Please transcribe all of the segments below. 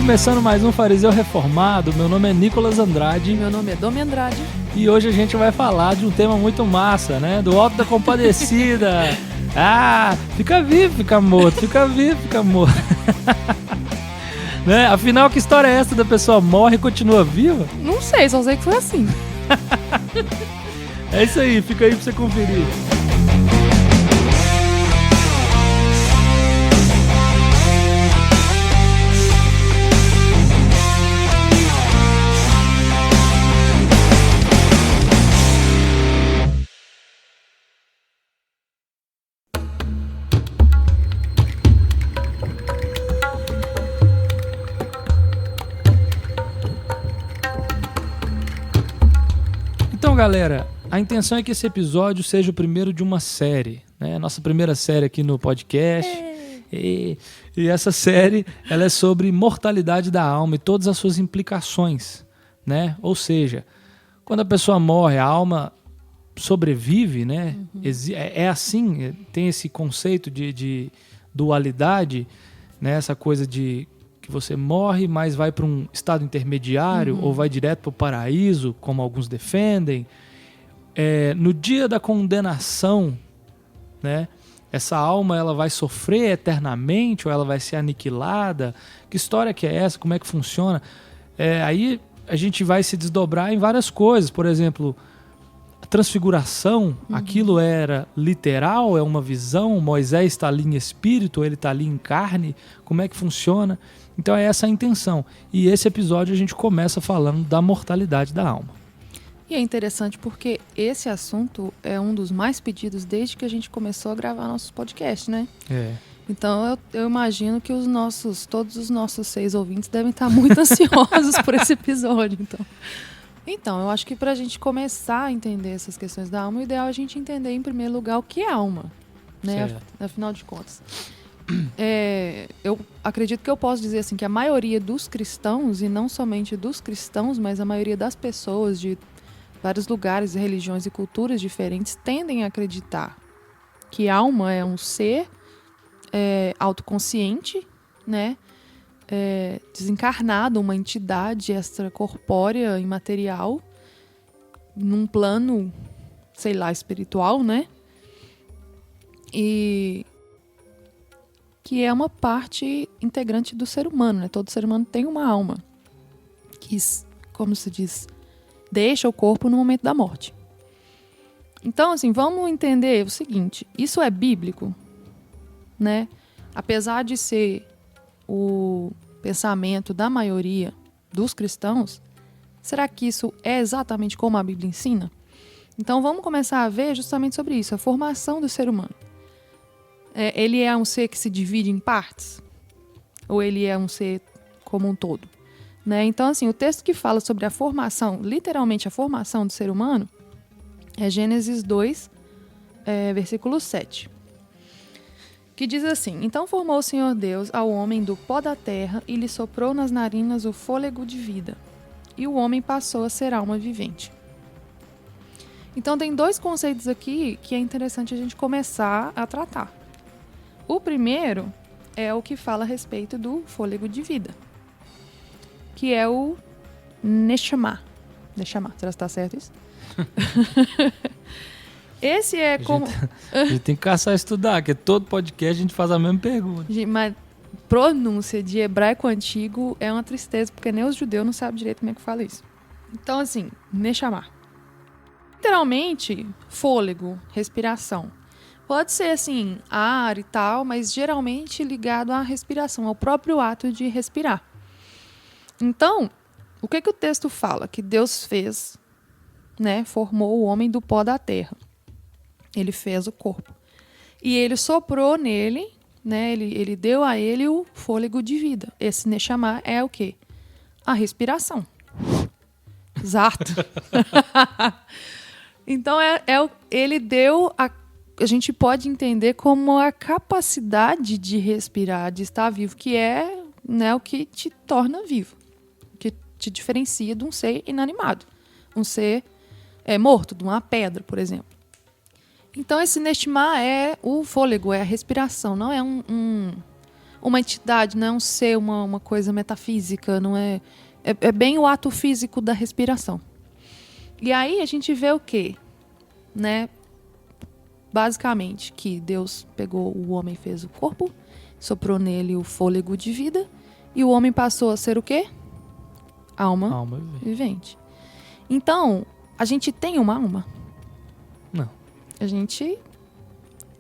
Começando mais um Fariseu Reformado, meu nome é Nicolas Andrade. Meu nome é Domi Andrade. E hoje a gente vai falar de um tema muito massa, né? Do Alto da Compadecida. Fica vivo, fica morto, fica vivo, fica morto. Né? Afinal, que história é essa da pessoa morre e continua viva? Não sei, só sei que foi assim. É isso aí, fica aí pra você conferir. Então, galera, a intenção é que esse episódio seja o primeiro de uma série, né? Nossa primeira série aqui no podcast. E essa série, ela é sobre mortalidade da alma e todas as suas implicações, né? Ou seja, quando a pessoa morre, a alma sobrevive, né? É assim, tem esse conceito de dualidade, né? Essa coisa de que você morre, mas vai para um estado intermediário ou vai direto para o paraíso, como alguns defendem. No dia da condenação, né, essa alma ela vai sofrer eternamente ou ela vai ser aniquilada? Que história que é essa? Como é que funciona? Aí a gente vai se desdobrar em várias coisas. Por exemplo, a transfiguração, aquilo era literal? É uma visão? Moisés está ali em espírito ou ele está ali em carne? Como é que funciona? Então é essa a intenção. E esse episódio a gente começa falando da mortalidade da alma. E é interessante porque esse assunto é um dos mais pedidos desde que a gente começou a gravar nossos podcasts, né? Então eu imagino que todos os nossos 6 ouvintes devem estar muito ansiosos por esse episódio. Então, eu acho que para a gente começar a entender essas questões da alma, o ideal é a gente entender em primeiro lugar o que é alma, né? Afinal de contas. Eu acredito que eu posso dizer assim que a maioria dos cristãos, e não somente dos cristãos, mas a maioria das pessoas de vários lugares, religiões e culturas diferentes tendem a acreditar que alma é um ser autoconsciente, né? Desencarnado, uma entidade extracorpórea, imaterial, num plano, sei lá, espiritual, né? E que é uma parte integrante do ser humano, né? Todo ser humano tem uma alma que, como se diz, deixa o corpo no momento da morte. Então, assim, vamos entender o seguinte, isso é bíblico, né? Apesar de ser o pensamento da maioria dos cristãos, será que isso é exatamente como a Bíblia ensina? Então, vamos começar a ver justamente sobre isso, a formação do ser humano. Ele é um ser que se divide em partes? Ou ele é um ser como um todo? Né? Então, assim, o texto que fala sobre a formação, literalmente a formação do ser humano, é Gênesis 2, versículo 7. Que diz assim: Então formou o Senhor Deus ao homem do pó da terra e lhe soprou nas narinas o fôlego de vida. E o homem passou a ser alma vivente. Então, tem 2 conceitos aqui que é interessante a gente começar a tratar. O primeiro é o que fala a respeito do fôlego de vida, que é o Neshama. Neshama, será que está certo isso? Esse é como... A gente tem que caçar e estudar, porque todo podcast a gente faz a mesma pergunta. Mas pronúncia de hebraico antigo é uma tristeza, porque nem os judeus não sabem direito como é que fala isso. Então, assim, Neshama. Literalmente, fôlego, respiração. Pode ser, assim, ar e tal, mas geralmente ligado à respiração, ao próprio ato de respirar. Então, o que o texto fala? Que Deus fez, né, formou o homem do pó da terra. Ele fez o corpo. E ele soprou nele, né, ele deu a ele o fôlego de vida. Esse Neshama é o quê? A respiração. Exato. Então, ele deu a gente pode entender como a capacidade de respirar, de estar vivo, que é, né, o que te torna vivo, que te diferencia de um ser inanimado, um ser morto, de uma pedra, por exemplo. Então, esse Neshama é o fôlego, é a respiração, não é uma entidade, não é um ser, uma coisa metafísica, não é... É bem o ato físico da respiração. E aí a gente vê o quê? Né? Basicamente, que Deus pegou o homem, fez o corpo, soprou nele o fôlego de vida, e o homem passou a ser o quê? Alma vivente. Então, a gente tem uma alma? Não. A gente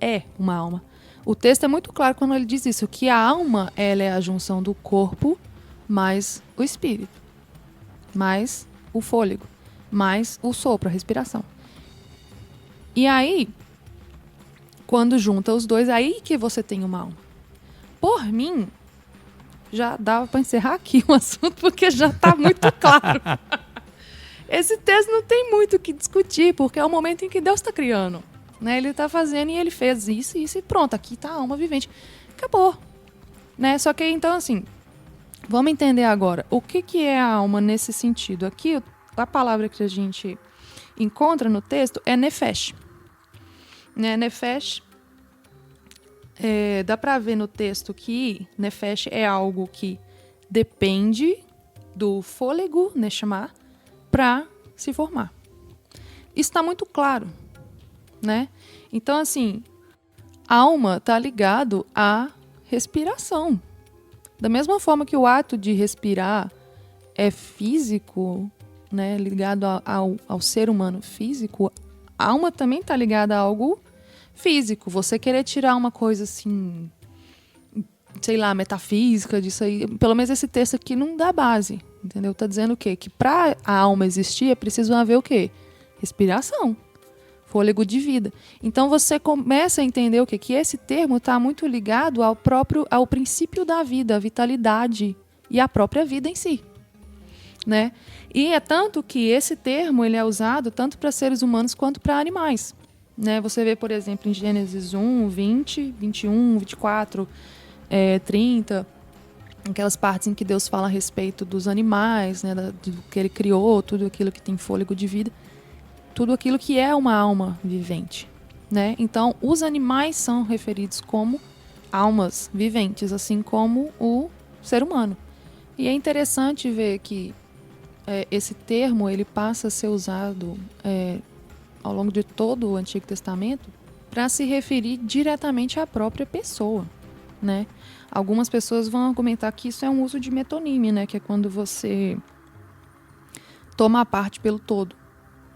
é uma alma. O texto é muito claro quando ele diz isso, que a alma, ela é a junção do corpo mais o espírito, mais o fôlego, mais o sopro, a respiração. E aí, quando junta os dois, aí que você tem uma alma. Por mim, já dava para encerrar aqui o assunto, porque já está muito claro. Esse texto não tem muito o que discutir, porque é o momento em que Deus está criando. Né? Ele está fazendo e ele fez isso e pronto, aqui está a alma vivente. Acabou. Né? Só que então, assim, vamos entender agora o que é a alma nesse sentido. Aqui, a palavra que a gente encontra no texto é nefesh. Né? Nefesh, dá para ver no texto que nefesh é algo que depende do fôlego, neshama, para se formar. Isso está muito claro. Né? Então, assim, a alma está ligado à respiração. Da mesma forma que o ato de respirar é físico, né, ligado ao ser humano físico, a alma também está ligada a algo físico. Você querer tirar uma coisa assim, sei lá, metafísica disso aí, pelo menos esse texto aqui não dá base, entendeu? Está dizendo o quê? Que para a alma existir é preciso haver o quê? Respiração. Fôlego de vida. Então você começa a entender o quê? Que esse termo está muito ligado ao princípio da vida, a vitalidade e a própria vida em si. Né? E é tanto que esse termo ele é usado tanto para seres humanos quanto para animais. Né? Você vê, por exemplo, em Gênesis 1, 20, 21, 24, 30, aquelas partes em que Deus fala a respeito dos animais, né? Do que ele criou, tudo aquilo que tem fôlego de vida. Tudo aquilo que é uma alma vivente, né? Então, os animais são referidos como almas viventes, assim como o ser humano. E é interessante ver que esse termo ele passa a ser usado ao longo de todo o Antigo Testamento para se referir diretamente à própria pessoa, né? Algumas pessoas vão argumentar que isso é um uso de metonímia, né? Que é quando você toma a parte pelo todo.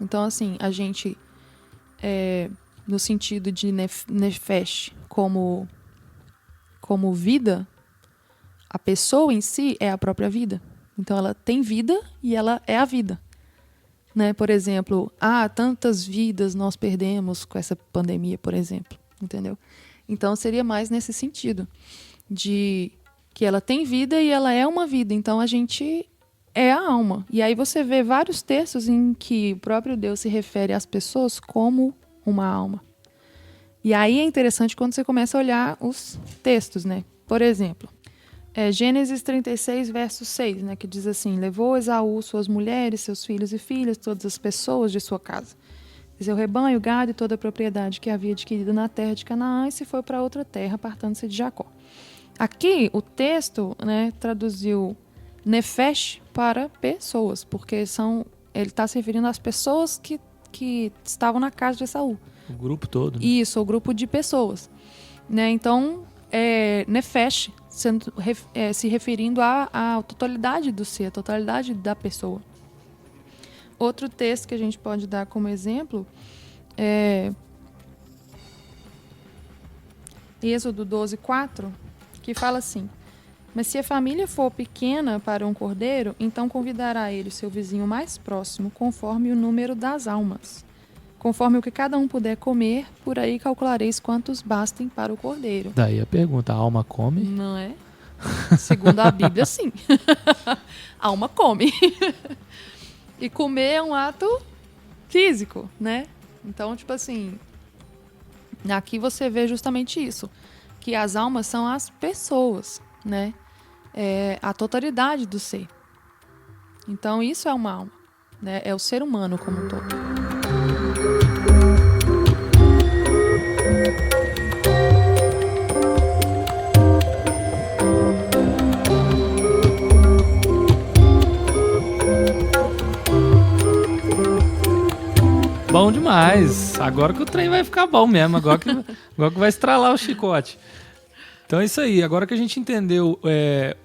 Então, assim, a gente, no sentido de nefesh como vida, a pessoa em si é a própria vida. Então, ela tem vida e ela é a vida. Né? Por exemplo, tantas vidas nós perdemos com essa pandemia, por exemplo. Entendeu? Então, seria mais nesse sentido, de que ela tem vida e ela é uma vida. Então, a gente... é a alma. E aí você vê vários textos em que o próprio Deus se refere às pessoas como uma alma. E aí é interessante quando você começa a olhar os textos, né? Por exemplo, Gênesis 36, verso 6, né? Que diz assim: levou Esaú suas mulheres, seus filhos e filhas, todas as pessoas de sua casa, seu rebanho, gado e toda a propriedade que havia adquirido na terra de Canaã, e se foi para outra terra, apartando-se de Jacó. Aqui, o texto, né, traduziu nefesh para pessoas, porque ele está se referindo às pessoas que estavam na casa de Esaú. O grupo todo. Né? Isso, o grupo de pessoas. Né? Então, nefesh se referindo à totalidade do ser, a totalidade da pessoa. Outro texto que a gente pode dar como exemplo é Êxodo 12, 4, que fala assim: mas se a família for pequena para um cordeiro, então convidará ele seu vizinho mais próximo, conforme o número das almas. Conforme o que cada um puder comer, por aí calculareis quantos bastem para o cordeiro. Daí a pergunta, a alma come? Não é? Segundo a Bíblia, sim. A alma come. E comer é um ato físico, né? Então, tipo assim, aqui você vê justamente isso, que as almas são as pessoas, né? A totalidade do ser. Então, isso é uma alma, né? É o ser humano como um todo. bom demais. Agora que o trem vai ficar bom mesmo. Agora que vai estralar o chicote. Então é isso aí. Agora que a gente entendeu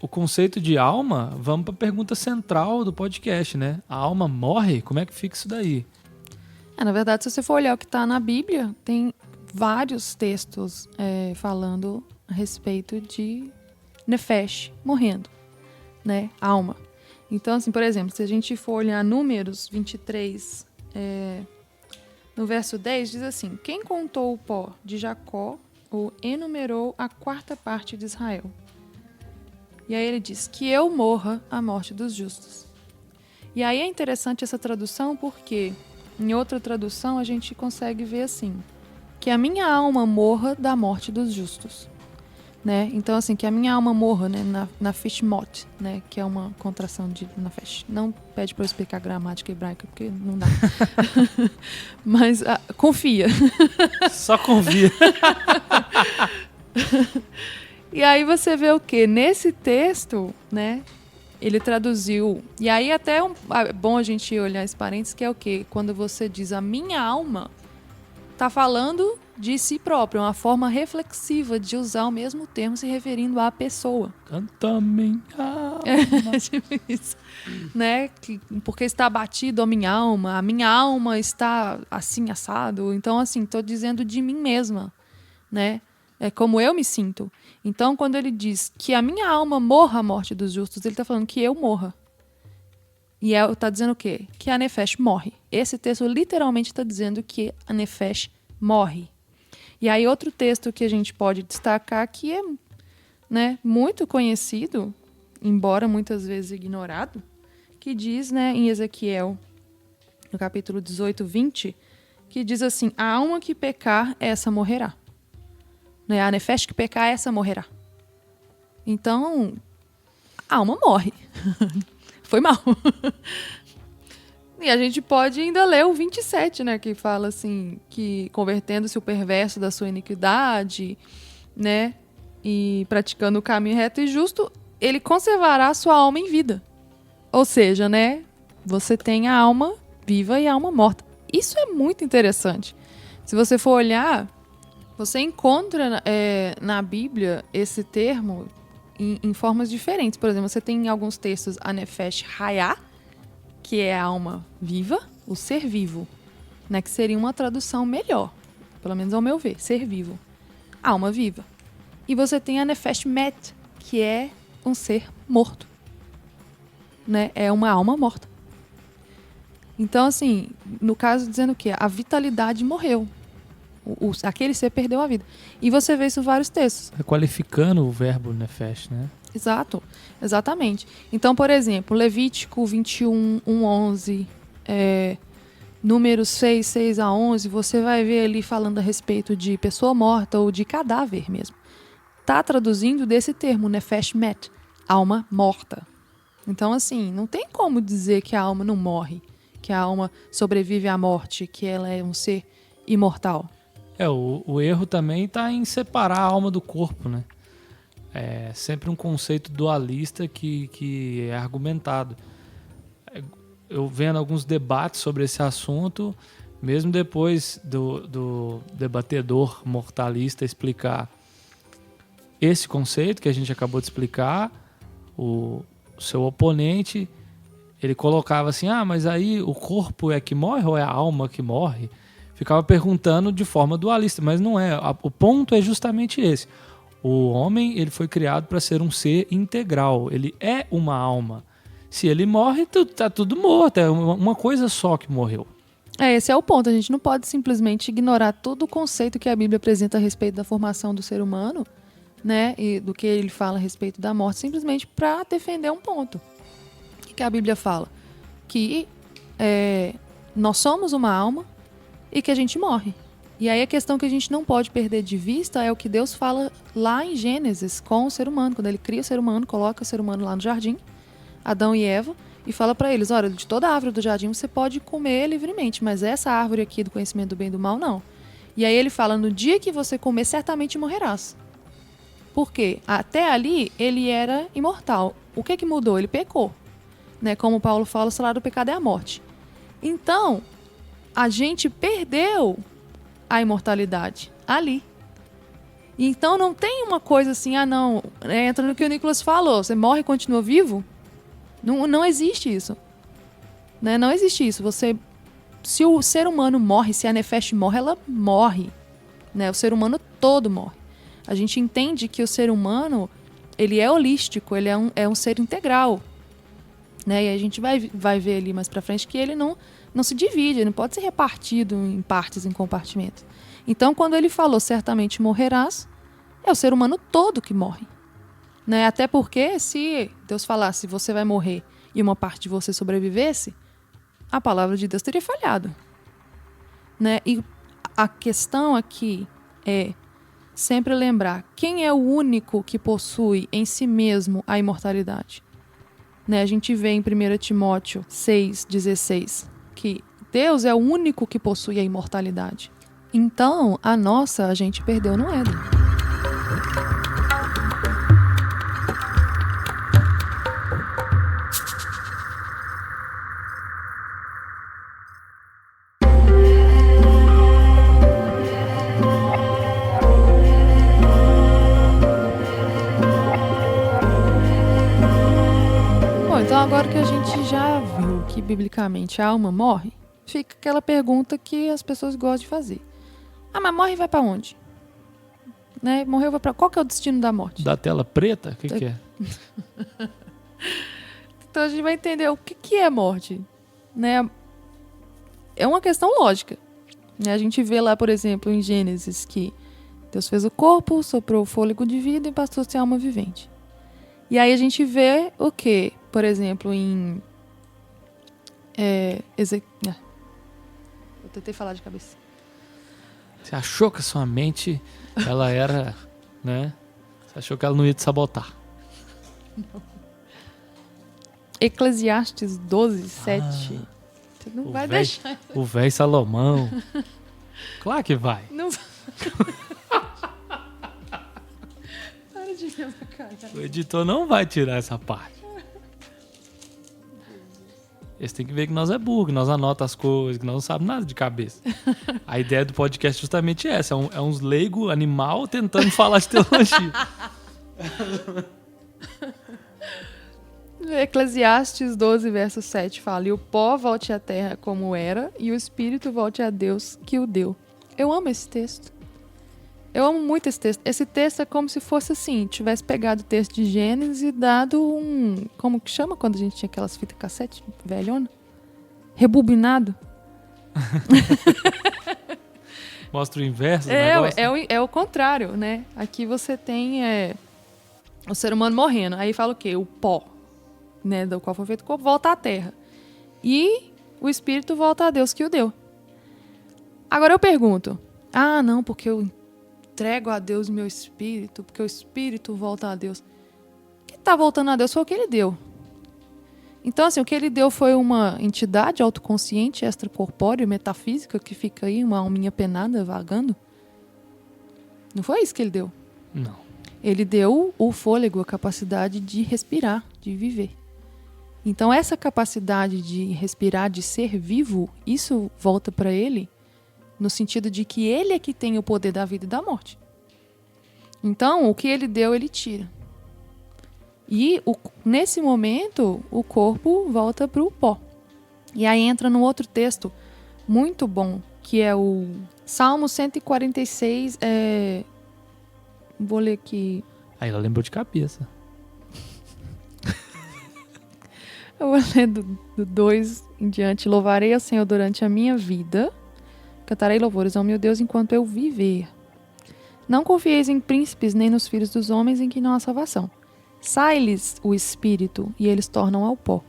o conceito de alma, vamos para a pergunta central do podcast, né? A alma morre? Como é que fica isso daí? Na verdade, se você for olhar o que está na Bíblia, tem vários textos falando a respeito de nefesh, morrendo, né? Alma. Então, assim, por exemplo, se a gente for olhar Números 23, no verso 10, diz assim: quem contou o pó de Jacó ou enumerou a quarta parte de Israel? E aí ele diz: que eu morra a morte dos justos. E aí é interessante essa tradução porque em outra tradução a gente consegue ver assim: que a minha alma morra da morte dos justos. Né? Então, assim, que a minha alma morra, né, na fishmot, né, que é uma contração de nefesh. Não pede para eu explicar gramática hebraica, porque não dá. Mas confia. Só confia. E aí você vê o quê? Nesse texto, né, ele traduziu... E aí até é bom a gente olhar esse parênteses, que é o quê? Quando você diz a minha alma, tá falando de si próprio, uma forma reflexiva de usar o mesmo termo se referindo à pessoa. Canta minha alma. Tipo isso. Né? Porque está abatido a minha alma está assim, assado. Então, assim, estou dizendo de mim mesma, né? É como eu me sinto. Então, quando ele diz que a minha alma morra a morte dos justos, ele está falando que eu morra. E está dizendo o quê? Que a nefesh morre. Esse texto literalmente está dizendo que a nefesh morre. E aí outro texto que a gente pode destacar que é, né, muito conhecido, embora muitas vezes ignorado, que diz, né, em Ezequiel, no capítulo 18, 20, que diz assim: a alma que pecar, essa morrerá. Né? A nefesh que pecar, essa morrerá. Então, a alma morre. Foi mal. E a gente pode ainda ler o 27, né, que fala assim, que convertendo-se o perverso da sua iniquidade, né, e praticando o caminho reto e justo, ele conservará a sua alma em vida. Ou seja, né, você tem a alma viva e a alma morta. Isso é muito interessante. Se você for olhar, você encontra na Bíblia esse termo em formas diferentes. Por exemplo, você tem em alguns textos a nefesh hayah, que é a alma viva, o ser vivo, né? Que seria uma tradução melhor, pelo menos ao meu ver, ser vivo, alma viva. E você tem a nefesh met, que é um ser morto, né? É uma alma morta. Então, assim, no caso dizendo o quê? A vitalidade morreu. Aquele ser perdeu a vida. E você vê isso em vários textos. Qualificando o verbo nefesh, né? Exato, exatamente. Então, por exemplo, Levítico 21, 1, 11, Números 6, 6 a 11, você vai ver ali falando a respeito de pessoa morta ou de cadáver mesmo. Está traduzindo desse termo, nefesh met, alma morta. Então, assim, não tem como dizer que a alma não morre, que a alma sobrevive à morte, que ela é um ser imortal. O erro também está em separar a alma do corpo, né? É sempre um conceito dualista que é argumentado. Eu vendo alguns debates sobre esse assunto, mesmo depois do debatedor mortalista explicar esse conceito que a gente acabou de explicar, o seu oponente, ele colocava assim: mas aí o corpo é que morre ou é a alma que morre? Ficava perguntando de forma dualista, mas não é. O ponto é justamente esse. O homem, ele foi criado para ser um ser integral. Ele é uma alma. Se ele morre, tá tudo morto. É uma coisa só que morreu. Esse é o ponto. A gente não pode simplesmente ignorar todo o conceito que a Bíblia apresenta a respeito da formação do ser humano, né, e do que ele fala a respeito da morte, simplesmente para defender um ponto. O que a Bíblia fala? Que nós somos uma alma e que a gente morre. E aí a questão que a gente não pode perder de vista é o que Deus fala lá em Gênesis com o ser humano. Quando ele cria o ser humano, coloca o ser humano lá no jardim, Adão e Eva, e fala para eles: olha, de toda árvore do jardim você pode comer livremente, mas essa árvore aqui do conhecimento do bem e do mal, não. E aí ele fala: no dia que você comer, certamente morrerás. Por quê? Até ali ele era imortal. O que mudou? Ele pecou. Né? Como Paulo fala, o salário do pecado é a morte. Então, a gente perdeu a imortalidade ali. Então não tem uma coisa assim, não, entra no que o Nicolas falou, você morre e continua vivo? Não existe isso. Né? Não existe isso. Se o ser humano morre, se a Nefesh morre, ela morre. Né? O ser humano todo morre. A gente entende que o ser humano, ele é holístico, ele é um ser integral. Né? E a gente vai ver ali mais pra frente que ele não se divide, ele não pode ser repartido em partes, em compartimentos. Então, quando ele falou, certamente morrerás, é o ser humano todo que morre. Né? Até porque, se Deus falasse, você vai morrer, e uma parte de você sobrevivesse, a palavra de Deus teria falhado. Né? E a questão aqui é sempre lembrar quem é o único que possui em si mesmo a imortalidade. Né? A gente vê em 1 Timóteo 6,16 que Deus é o único que possui a imortalidade. Então, a gente perdeu no Éden. Bom, então agora que a gente já viu que biblicamente a alma morre, fica aquela pergunta que as pessoas gostam de fazer. Mas morre e vai pra onde? Né? Morreu, vai pra... Qual que é o destino da morte? Da tela preta? O que é? Então a gente vai entender o que é morte. Né? É uma questão lógica. Né? A gente vê lá, por exemplo, em Gênesis, que Deus fez o corpo, soprou o fôlego de vida e passou-se a alma vivente. E aí a gente vê o quê? Por exemplo, em... Eu tentei falar de cabeça. Você achou que a sua mente, ela era, né? Você achou que ela não ia te sabotar. Não. Eclesiastes 12:7. Você não vai deixar. O velho Salomão. Claro que vai. Não vai. Para de ver essa cara. O editor não vai tirar essa parte. Eles têm que ver que nós é burro, que nós anota as coisas, que nós não sabemos nada de cabeça. A ideia do podcast é justamente essa. É uns leigo animal tentando falar de teologia. Eclesiastes 12:7 fala: e o pó volte à terra como era, e o espírito volte a Deus que o deu. Eu amo esse texto. Eu amo muito esse texto. Esse texto é como se fosse assim, tivesse pegado o texto de Gênesis e dado um... Como que chama quando a gente tinha aquelas fitas cassete velhona? Rebobinado. Mostra o inverso do negócio. É o contrário, né? Aqui você tem o ser humano morrendo. Aí fala o quê? O pó, né, do qual foi feito o corpo, volta à terra. E o espírito volta a Deus que o deu. Agora eu pergunto, não, porque eu entrego a Deus o meu espírito, porque o espírito volta a Deus. O que está voltando a Deus foi o que ele deu. Então, assim, o que ele deu foi uma entidade autoconsciente, extracorpórea, metafísica, que fica aí, uma alminha penada, vagando. Não foi isso que ele deu. Não. Ele deu o fôlego, a capacidade de respirar, de viver. Então, essa capacidade de respirar, de ser vivo, isso volta para ele no sentido de que ele é que tem o poder da vida e da morte. Então, o que ele deu, ele tira. E, nesse momento, o corpo volta para o pó. E aí entra num outro texto muito bom, que é o Salmo 146. Vou ler aqui. Aí ela lembrou de cabeça. Eu vou ler do 2 em diante. Louvarei ao Senhor durante a minha vida. Cantarei louvores ao meu Deus enquanto eu viver. Não confieis em príncipes nem nos filhos dos homens em que não há salvação. Sai-lhes o espírito e eles tornam ao pó.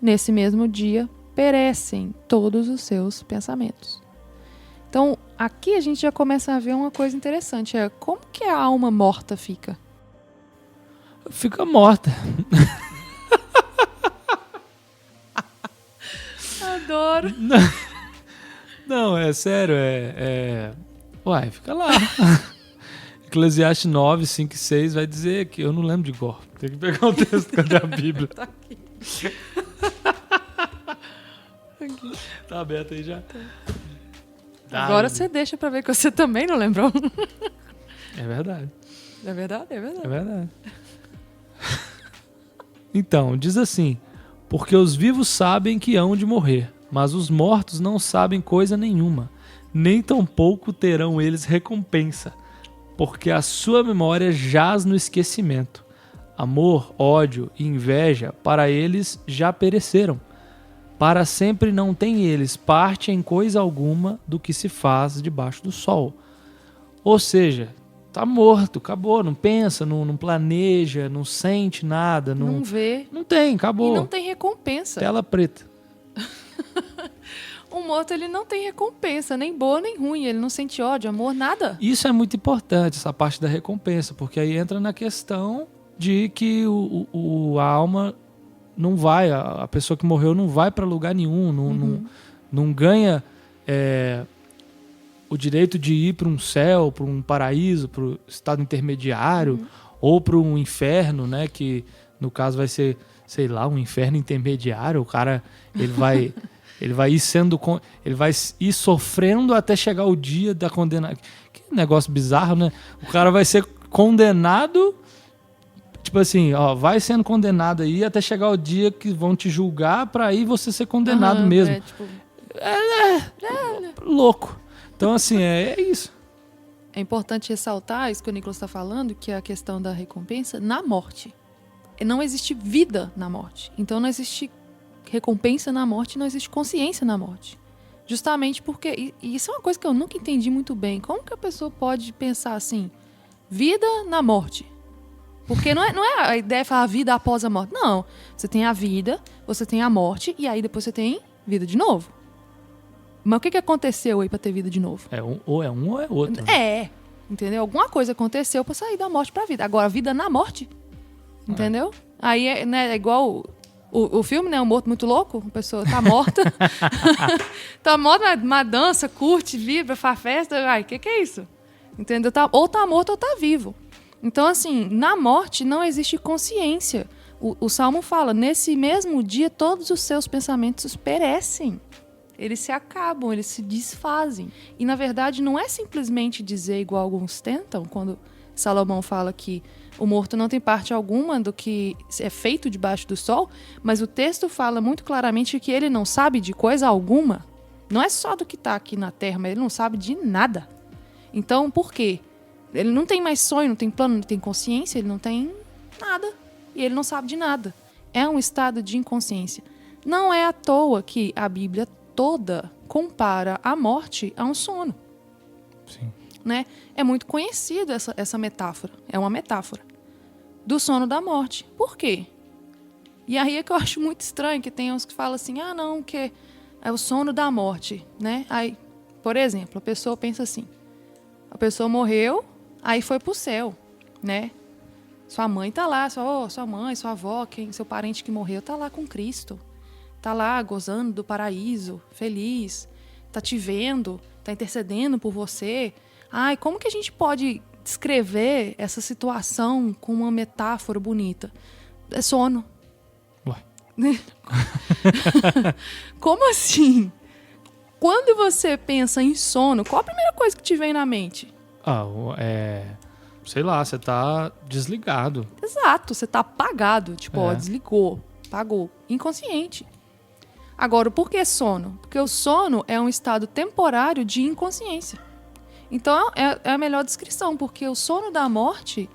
Nesse mesmo dia perecem todos os seus pensamentos. Então, aqui a gente já começa a ver uma coisa interessante. Como que a alma morta fica? Fica morta. Adoro. Não, é sério, Uai, fica lá. Eclesiastes 9, 5 e 6 vai dizer que... Eu não lembro de cor. Tem que pegar o texto, cadê a Bíblia? Tá aqui. Tá aberto aí já? Agora você deixa pra ver que você também não lembrou. É verdade. É verdade? É verdade. É verdade. Então, diz assim: porque os vivos sabem que hão de morrer, mas os mortos não sabem coisa nenhuma, nem tampouco terão eles recompensa, porque a sua memória jaz no esquecimento. Amor, ódio e inveja para eles já pereceram. Para sempre não têm eles parte em coisa alguma do que se faz debaixo do sol. Ou seja, tá morto, acabou, não pensa, não planeja, não sente nada. Não vê. Não tem, acabou. E não tem recompensa. Tela preta. O morto, ele não tem recompensa, nem boa nem ruim. Ele não sente ódio, amor, nada. Isso é muito importante, essa parte da recompensa, porque aí entra na questão de que a alma não vai, a pessoa que morreu não vai para lugar nenhum, não ganha o direito de ir para um céu, para um paraíso, para o estado intermediário, ou para um inferno, né? Que no caso vai ser, sei lá, um inferno intermediário. O cara ele vai ele vai ir sofrendo até chegar o dia da condenação. Que negócio bizarro, né? O cara vai ser condenado, tipo assim, ó, vai sendo condenado aí até chegar o dia que vão te julgar para aí você ser condenado mesmo. Louco. Então, assim, é isso. É importante ressaltar isso que o Nicolas está falando, que é a questão da recompensa na morte. Não existe vida na morte. Então, não existe recompensa na morte, não existe consciência na morte. Justamente porque... E isso é uma coisa que eu nunca entendi muito bem. Como que a pessoa pode pensar assim, vida na morte? Porque não é a ideia de falar vida após a morte. Não. Você tem a vida, você tem a morte, e aí depois você tem vida de novo. Mas o que aconteceu aí pra ter vida de novo? Ou é um ou é outro. É, entendeu? Alguma coisa aconteceu pra sair da morte pra vida. Agora, vida na morte, entendeu? Aí é igual o filme, né? O Morto Muito Louco. A pessoa tá morta. Tá morta, mas dança, curte, vibra, faz festa. Ai, o que é isso? Entendeu? Ou tá morto ou tá vivo. Então, assim, na morte não existe consciência. O Salmo fala, nesse mesmo dia todos os seus pensamentos perecem. Eles se acabam, eles se desfazem. E, na verdade, não é simplesmente dizer, igual alguns tentam, quando Salomão fala que o morto não tem parte alguma do que é feito debaixo do sol, mas o texto fala muito claramente que ele não sabe de coisa alguma. Não é só do que está aqui na terra, mas ele não sabe de nada. Então, por quê? Ele não tem mais sonho, não tem plano, não tem consciência, ele não tem nada. E ele não sabe de nada. É um estado de inconsciência. Não é à toa que a Bíblia toda compara a morte a um sono. Sim. Né? É muito conhecido essa metáfora. É uma metáfora do sono da morte. Por quê? E aí é que eu acho muito estranho que tem uns que falam assim, não, que é o sono da morte, né? Aí, por exemplo, a pessoa pensa assim, a pessoa morreu, aí foi pro céu, né? Sua mãe tá lá, sua mãe, sua avó, seu parente que morreu tá lá com Cristo. Tá lá gozando do paraíso, feliz, tá te vendo, tá intercedendo por você. Ai, como que a gente pode descrever essa situação com uma metáfora bonita? É sono. Ué. Como assim? Quando você pensa em sono, qual a primeira coisa que te vem na mente? Sei lá, você tá desligado. Exato, você tá apagado. Tipo, desligou, apagou, inconsciente. Agora, por que sono? Porque o sono é um estado temporário de inconsciência. Então, é a melhor descrição, porque o sono da morte,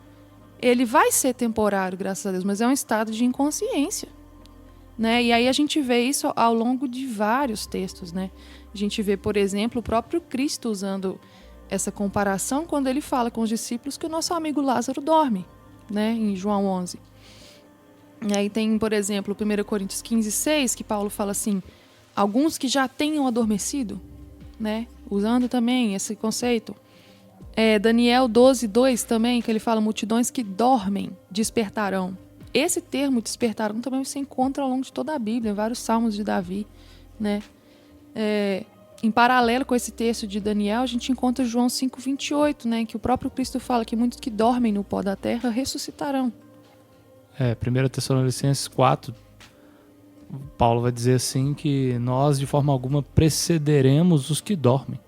ele vai ser temporário, graças a Deus, mas é um estado de inconsciência. Né? E aí a gente vê isso ao longo de vários textos. Né? A gente vê, por exemplo, o próprio Cristo usando essa comparação quando ele fala com os discípulos que o nosso amigo Lázaro dorme, né? Em João 11. E aí tem, por exemplo, 1 Coríntios 15:6, que Paulo fala assim, alguns que já tenham adormecido, né? Usando também esse conceito. Daniel 12:2 também, que ele fala, multidões que dormem despertarão. Esse termo despertarão também se encontra ao longo de toda a Bíblia, em vários salmos de Davi, né? Em paralelo com esse texto de Daniel, a gente encontra João 5:28, né? Que o próprio Cristo fala que muitos que dormem no pó da terra ressuscitarão. 1 Tessalonicenses 4, Paulo vai dizer assim que nós de forma alguma precederemos os que dormem.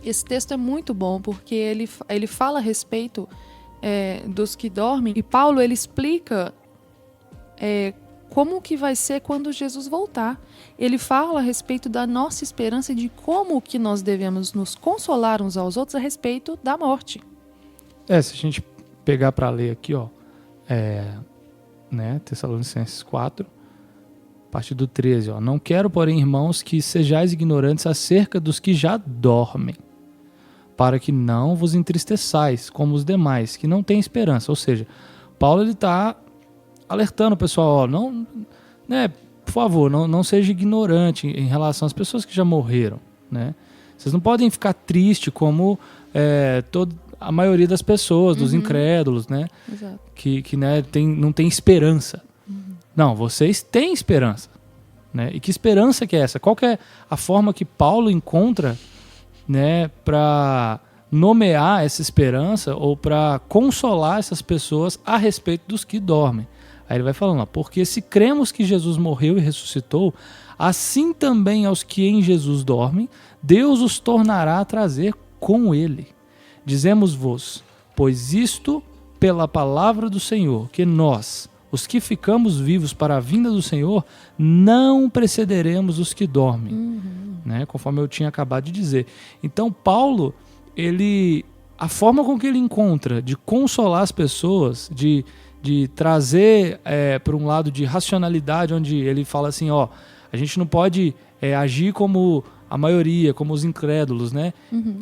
Esse texto é muito bom porque ele fala a respeito dos que dormem, e Paulo ele explica como que vai ser quando Jesus voltar. Ele fala a respeito da nossa esperança e de como que nós devemos nos consolar uns aos outros a respeito da morte. Se a gente pegar para ler aqui, Tessalonicenses 4, a partir do 13, não quero, porém, irmãos, que sejais ignorantes acerca dos que já dormem, para que não vos entristeçais, como os demais, que não têm esperança. Ou seja, Paulo está alertando o pessoal, por favor, não seja ignorante em relação às pessoas que já morreram. Né? Vocês não podem ficar tristes como a maioria das pessoas, dos incrédulos, né? Exato. Que não tem esperança. Não, vocês têm esperança. Né? E que esperança que é essa? Qual que é a forma que Paulo encontra, né, para nomear essa esperança ou para consolar essas pessoas a respeito dos que dormem? Aí ele vai falando, porque se cremos que Jesus morreu e ressuscitou, assim também aos que em Jesus dormem, Deus os tornará a trazer com ele. Dizemos-vos, pois isto pela palavra do Senhor, que nós, os que ficamos vivos para a vinda do Senhor, não precederemos os que dormem, né? Conforme eu tinha acabado de dizer. Então Paulo, a forma com que ele encontra de consolar as pessoas, de trazer para um lado de racionalidade, onde ele fala assim, a gente não pode agir como a maioria, como os incrédulos, né?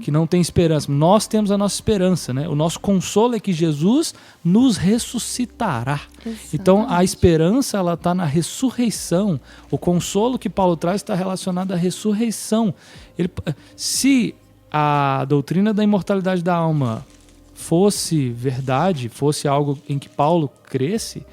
Que não tem esperança. Nós temos a nossa esperança, né? O nosso consolo é que Jesus nos ressuscitará. Exatamente. Então a esperança ela está na ressurreição. O consolo que Paulo traz está relacionado à ressurreição. Se a doutrina da imortalidade da alma fosse verdade, fosse algo em que Paulo cresce,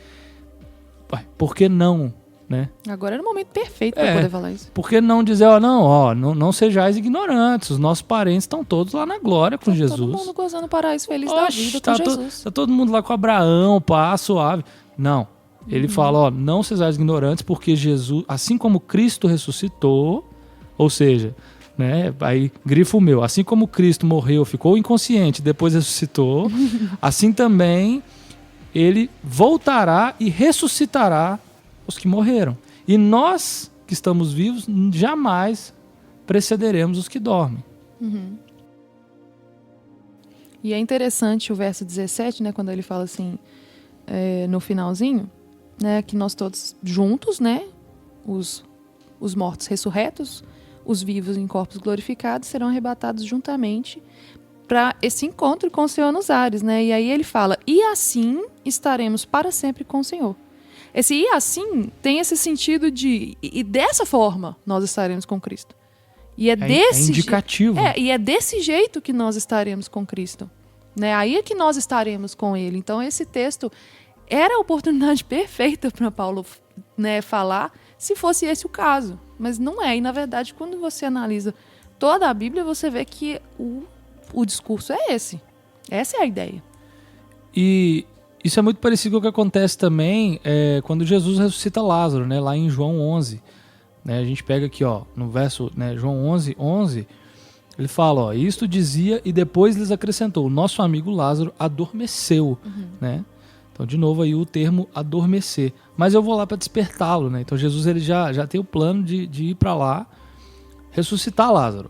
por que não? Né? Agora era o momento perfeito para poder falar isso. Por que não dizer, não sejais ignorantes, os nossos parentes estão todos lá na glória com Jesus. Todo mundo gozando paraíso feliz da vida com Jesus. Está todo mundo lá com Abraão, pá, suave. Não, ele fala, não sejais ignorantes, porque Jesus, assim como Cristo ressuscitou, ou seja, né, aí grifo meu, assim como Cristo morreu, ficou inconsciente, depois ressuscitou, assim também ele voltará e ressuscitará os que morreram. E nós que estamos vivos jamais precederemos os que dormem. E é interessante o verso 17, né, quando ele fala assim, no finalzinho, né, que nós todos juntos, né, os mortos ressurretos, os vivos em corpos glorificados serão arrebatados juntamente para esse encontro com o Senhor nos ares, né? E aí ele fala, e assim estaremos para sempre com o Senhor. Esse e assim tem esse sentido de e dessa forma nós estaremos com Cristo. E é indicativo. E é desse jeito que nós estaremos com Cristo. Né? Aí é que nós estaremos com Ele. Então esse texto era a oportunidade perfeita para Paulo, né, falar, se fosse esse o caso. Mas não é. E na verdade, quando você analisa toda a Bíblia, você vê que o discurso é esse. Essa é a ideia. E isso é muito parecido com o que acontece também quando Jesus ressuscita Lázaro, né, lá em João 11. Né, a gente pega aqui, no verso, né, João 11, ele fala, isto dizia e depois lhes acrescentou, nosso amigo Lázaro adormeceu. Né? Então, de novo, aí o termo adormecer. Mas eu vou lá para despertá-lo. Né? Então, Jesus ele já tem o plano de ir para lá, ressuscitar Lázaro.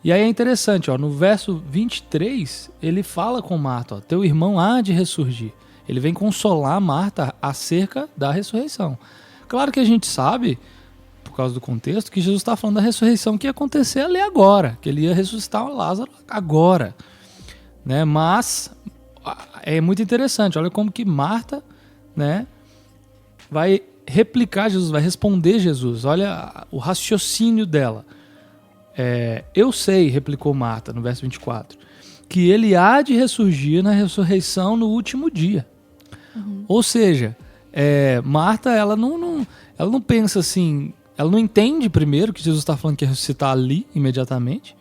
E aí é interessante, no verso 23, ele fala com Marta, teu irmão há de ressurgir. Ele vem consolar Marta acerca da ressurreição. Claro que a gente sabe, por causa do contexto, que Jesus está falando da ressurreição que ia acontecer ali agora, que ele ia ressuscitar Lázaro agora. Né? Mas é muito interessante, olha como que Marta, né, vai replicar Jesus, vai responder Jesus, olha o raciocínio dela. Eu sei, replicou Marta no verso 24, que ele há de ressurgir na ressurreição no último dia. Ou seja, Marta ela não pensa assim, ela não entende primeiro que Jesus está falando que ia ressuscitar ali imediatamente,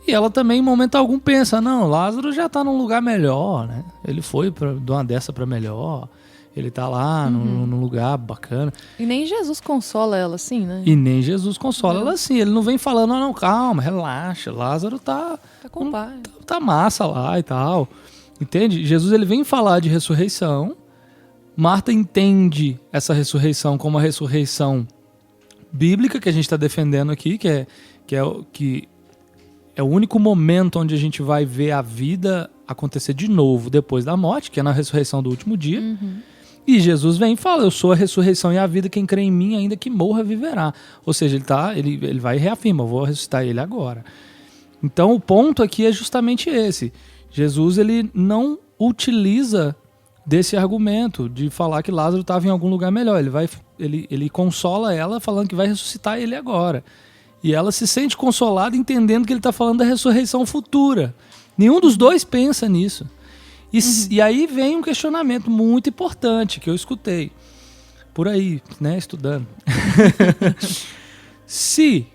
e ela também em momento algum pensa, não, Lázaro já está num lugar melhor, né? Ele foi de uma dessa para melhor, Ele tá lá num lugar bacana. E nem Jesus consola ela assim, né? E nem Jesus consola ela assim. Ele não vem falando, não, calma, relaxa, Lázaro tá com o pai. Tá massa lá e tal. Entende? Jesus ele vem falar de ressurreição. Marta entende essa ressurreição como uma ressurreição bíblica que a gente está defendendo aqui, que é o único momento onde a gente vai ver a vida acontecer de novo depois da morte, que é na ressurreição do último dia. E Jesus vem e fala, eu sou a ressurreição e a vida, quem crê em mim, ainda que morra, viverá. Ou seja, ele vai e reafirma, eu vou ressuscitar ele agora. Então o ponto aqui é justamente esse. Jesus ele não utiliza desse argumento de falar que Lázaro estava em algum lugar melhor. Ele consola ela falando que vai ressuscitar ele agora. E ela se sente consolada entendendo que ele está falando da ressurreição futura. Nenhum dos dois pensa nisso. E aí vem um questionamento muito importante que eu escutei por aí, né, estudando. Se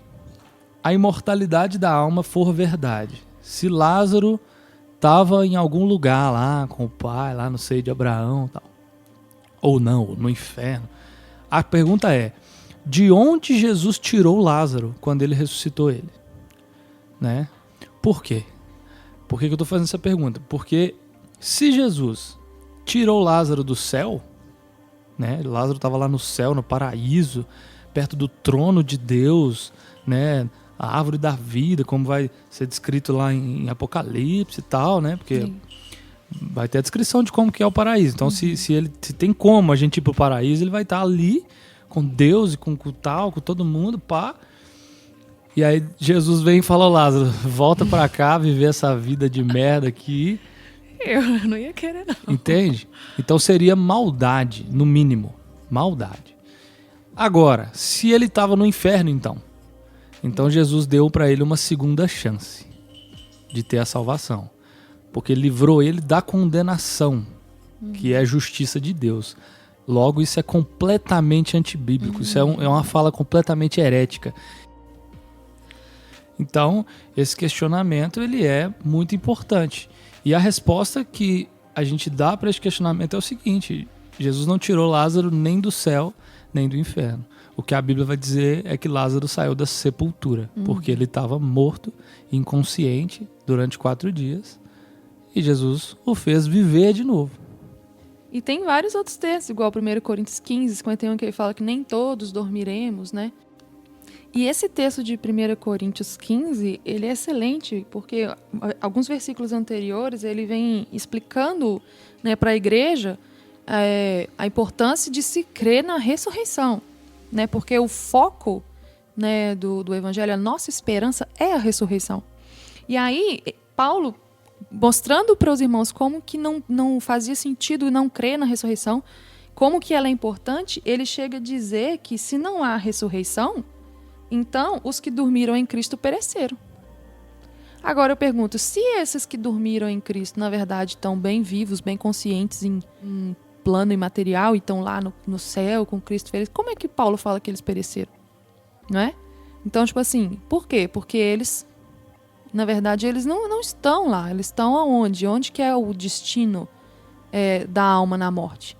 a imortalidade da alma for verdade, se Lázaro estava em algum lugar lá com o pai, lá no seio de Abraão, tal, ou não, no inferno, a pergunta é, de onde Jesus tirou Lázaro quando ele ressuscitou ele? Né? Por quê? Por que eu estou fazendo essa pergunta? Porque se Jesus tirou Lázaro do céu, né? Lázaro estava lá no céu, no paraíso, perto do trono de Deus, né? A árvore da vida, como vai ser descrito lá em Apocalipse e tal, né? Porque Sim. vai ter a descrição de como que é o paraíso. Então, se tem como a gente ir para o paraíso, ele vai estar ali com Deus e com todo mundo, pá. E aí Jesus vem e fala, Lázaro, volta para cá, viver essa vida de merda aqui. Eu não ia querer, não. Entende? Então seria maldade, no mínimo. Maldade. Agora, se ele estava no inferno, então Jesus deu para ele uma segunda chance de ter a salvação. Porque livrou ele da condenação, que é a justiça de Deus. Logo, isso é completamente antibíblico. Isso é uma fala completamente herética. Então, esse questionamento ele é muito importante. E a resposta que a gente dá para esse questionamento é o seguinte: Jesus não tirou Lázaro nem do céu, nem do inferno. O que a Bíblia vai dizer é que Lázaro saiu da sepultura, porque ele estava morto, inconsciente, durante 4 dias. E Jesus o fez viver de novo. E tem vários outros textos, igual 1 Coríntios 15, 51, que ele fala que nem todos dormiremos, né? E esse texto de 1 Coríntios 15, ele é excelente, porque alguns versículos anteriores ele vem explicando, né, para a igreja a importância de se crer na ressurreição, né? Porque o foco, né, do evangelho, a nossa esperança é a ressurreição. E aí, Paulo, mostrando para os irmãos como que não fazia sentido não crer na ressurreição, como que ela é importante, ele chega a dizer que se não há ressurreição, então os que dormiram em Cristo pereceram. Agora eu pergunto, se esses que dormiram em Cristo, na verdade, estão bem vivos, bem conscientes em plano imaterial e estão lá no céu com Cristo feliz, como é que Paulo fala que eles pereceram? Não é? Então, tipo assim, por quê? Porque eles, na verdade, eles não estão lá. Eles estão aonde? Onde que é o destino da alma na morte?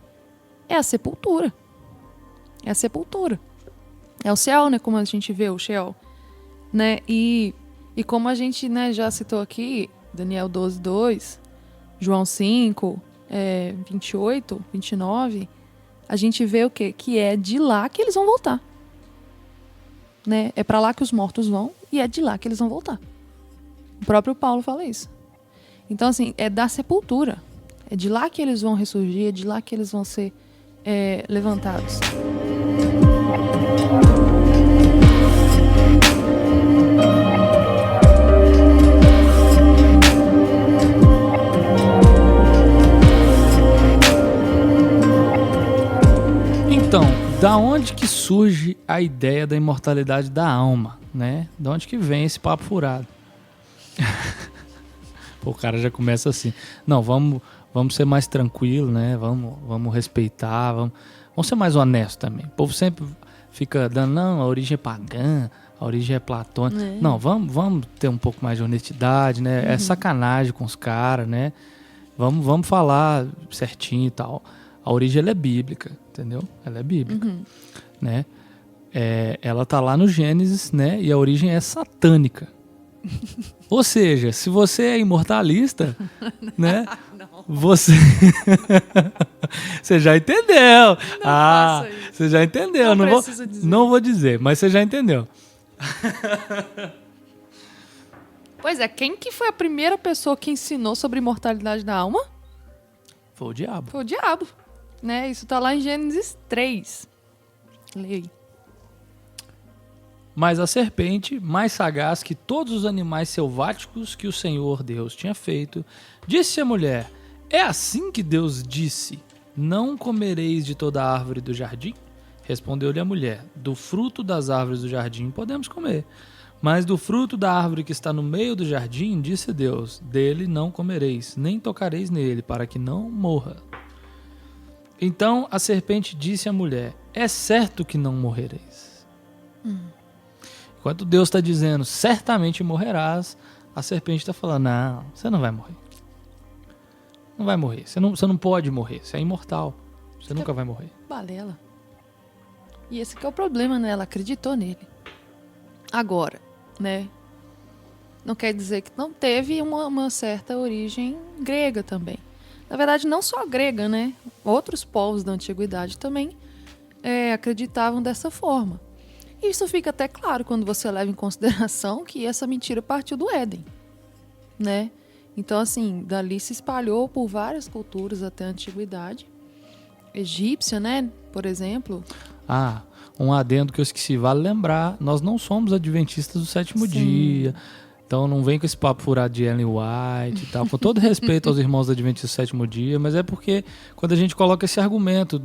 É a sepultura. É a sepultura. É o céu, né? Como a gente vê o Sheol. Né? E como a gente, né, já citou aqui, Daniel 12:2, João 5, 28, 29, a gente vê o quê? Que é de lá que eles vão voltar. Né? É para lá que os mortos vão e é de lá que eles vão voltar. O próprio Paulo fala isso. Então, assim, é da sepultura. É de lá que eles vão ressurgir, é de lá que eles vão ser levantados. Então, da onde que surge a ideia da imortalidade da alma, né? Da onde que vem esse papo furado? Pô, o cara já começa assim. Não, vamos ser mais tranquilo, né? Vamos respeitar, vamos ser mais honestos também. O povo sempre fica dando, não, a origem é pagã, a origem é platônica. Não, vamos ter um pouco mais de honestidade, né? É sacanagem com os caras, né? Vamos falar certinho e tal. A origem ela é bíblica, entendeu? Ela é bíblica, né? Ela tá lá no Gênesis, né? E a origem é satânica. Ou seja, se você é imortalista, né? Você você já entendeu. Faça isso. Você já entendeu. Não preciso dizer. Não vou dizer, mas você já entendeu. Pois é, quem que foi a primeira pessoa que ensinou sobre imortalidade da alma? Foi o diabo. Foi o diabo, né? Isso tá lá em Gênesis 3. Leia aí. Mas a serpente, mais sagaz que todos os animais selváticos que o Senhor Deus tinha feito, disse à mulher: é assim que Deus disse: não comereis de toda a árvore do jardim? Respondeu-lhe a mulher: do fruto das árvores do jardim podemos comer. Mas do fruto da árvore que está no meio do jardim, disse Deus: dele não comereis, nem tocareis nele, para que não morra. Então a serpente disse à mulher: é certo que não morrereis. Enquanto Deus está dizendo, certamente morrerás, a serpente está falando, não, você não vai morrer. Não vai morrer. Você não pode morrer. Você é imortal. Você nunca vai morrer. Balela. E esse que é o problema, né? Ela acreditou nele. Agora, né? Não quer dizer que não teve uma certa origem grega também. Na verdade, não só grega, né? Outros povos da antiguidade também acreditavam dessa forma. E isso fica até claro quando você leva em consideração que essa mentira partiu do Éden, né? Então, assim, dali se espalhou por várias culturas até a antiguidade. Egípcia, né? Por exemplo. Um adendo que eu esqueci, vale lembrar, nós não somos adventistas do sétimo dia. Então não vem com esse papo furado de Ellen White e tal, com todo respeito aos irmãos adventistas do sétimo dia, mas é porque quando a gente coloca esse argumento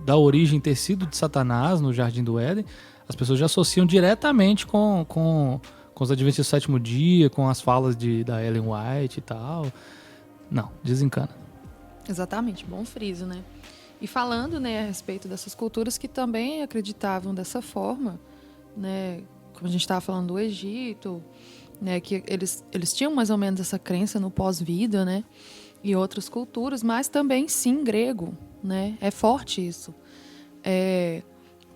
da origem ter sido de Satanás no Jardim do Éden, as pessoas já associam diretamente com os adventistas do sétimo dia, com as falas da Ellen White e tal. Não, desencana. Exatamente, bom friso, né? E falando, né, a respeito dessas culturas que também acreditavam dessa forma, né, como a gente estava falando do Egito, né, que eles tinham mais ou menos essa crença no pós-vida, né, e outras culturas, mas também sim grego, né, é forte isso.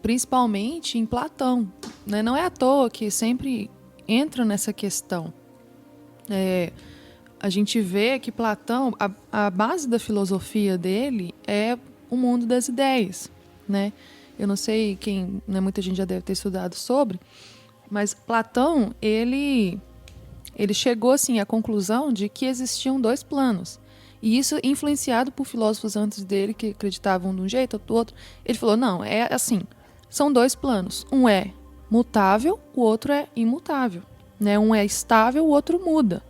Principalmente em Platão, né, não é à toa que sempre entra nessa questão. A gente vê que Platão, a base da filosofia dele é o mundo das ideias, né? Eu não sei né, muita gente já deve ter estudado sobre, mas Platão, ele chegou assim à conclusão de que existiam dois planos. E isso influenciado por filósofos antes dele que acreditavam de um jeito ou do outro. Ele falou, não, é assim, são dois planos. Um é mutável, o outro é imutável, né? Um é estável, o outro muda.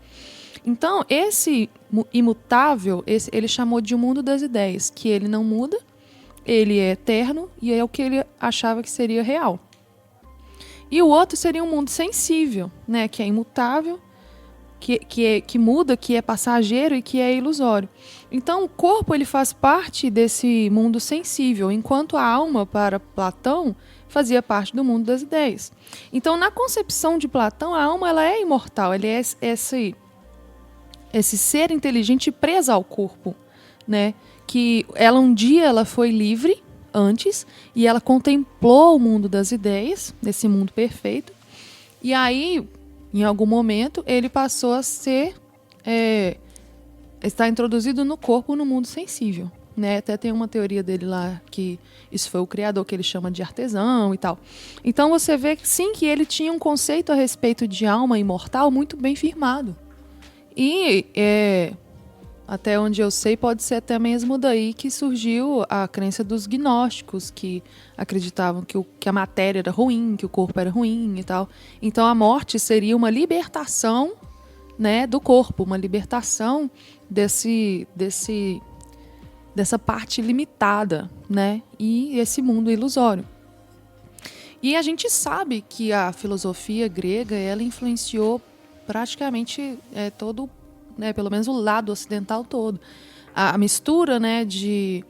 Então, esse imutável, ele chamou de o mundo das ideias, que ele não muda, ele é eterno e é o que ele achava que seria real. E o outro seria um mundo sensível, né, que é imutável, que muda, que é passageiro e que é ilusório. Então, o corpo ele faz parte desse mundo sensível, enquanto a alma, para Platão, fazia parte do mundo das ideias. Então, na concepção de Platão, a alma ela é imortal, ela é esse ser inteligente preso ao corpo, né? Que ela um dia ela foi livre antes e ela contemplou o mundo das ideias, desse mundo perfeito. E aí, em algum momento, ele passou a está introduzido no corpo no mundo sensível, né? Até tem uma teoria dele lá que isso foi o criador que ele chama de artesão e tal. Então você vê sim que ele tinha um conceito a respeito de alma imortal muito bem firmado. E, até onde eu sei, pode ser até mesmo daí que surgiu a crença dos gnósticos, que acreditavam que a matéria era ruim, que o corpo era ruim e tal. Então, a morte seria uma libertação, né, do corpo, uma libertação dessa parte limitada, né, e esse mundo ilusório. E a gente sabe que a filosofia grega, ela influenciou praticamente todo, né, pelo menos o lado ocidental todo. A mistura, né, de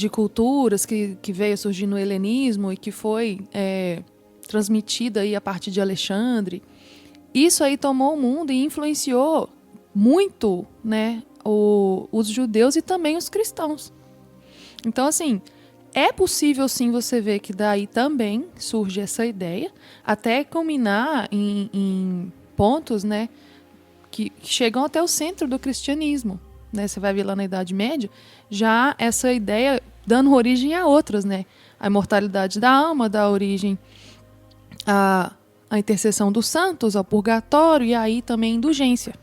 culturas que veio surgir no helenismo e que foi transmitida aí a partir de Alexandre, isso aí tomou o mundo e influenciou muito, né, os judeus e também os cristãos. Então, assim, é possível sim você ver que daí também surge essa ideia, até culminar em pontos, né, que chegam até o centro do cristianismo. Né? Você vai ver lá na Idade Média, já essa ideia dando origem a outras, né? A imortalidade da alma dá origem à intercessão dos santos, ao purgatório e aí também a indulgência.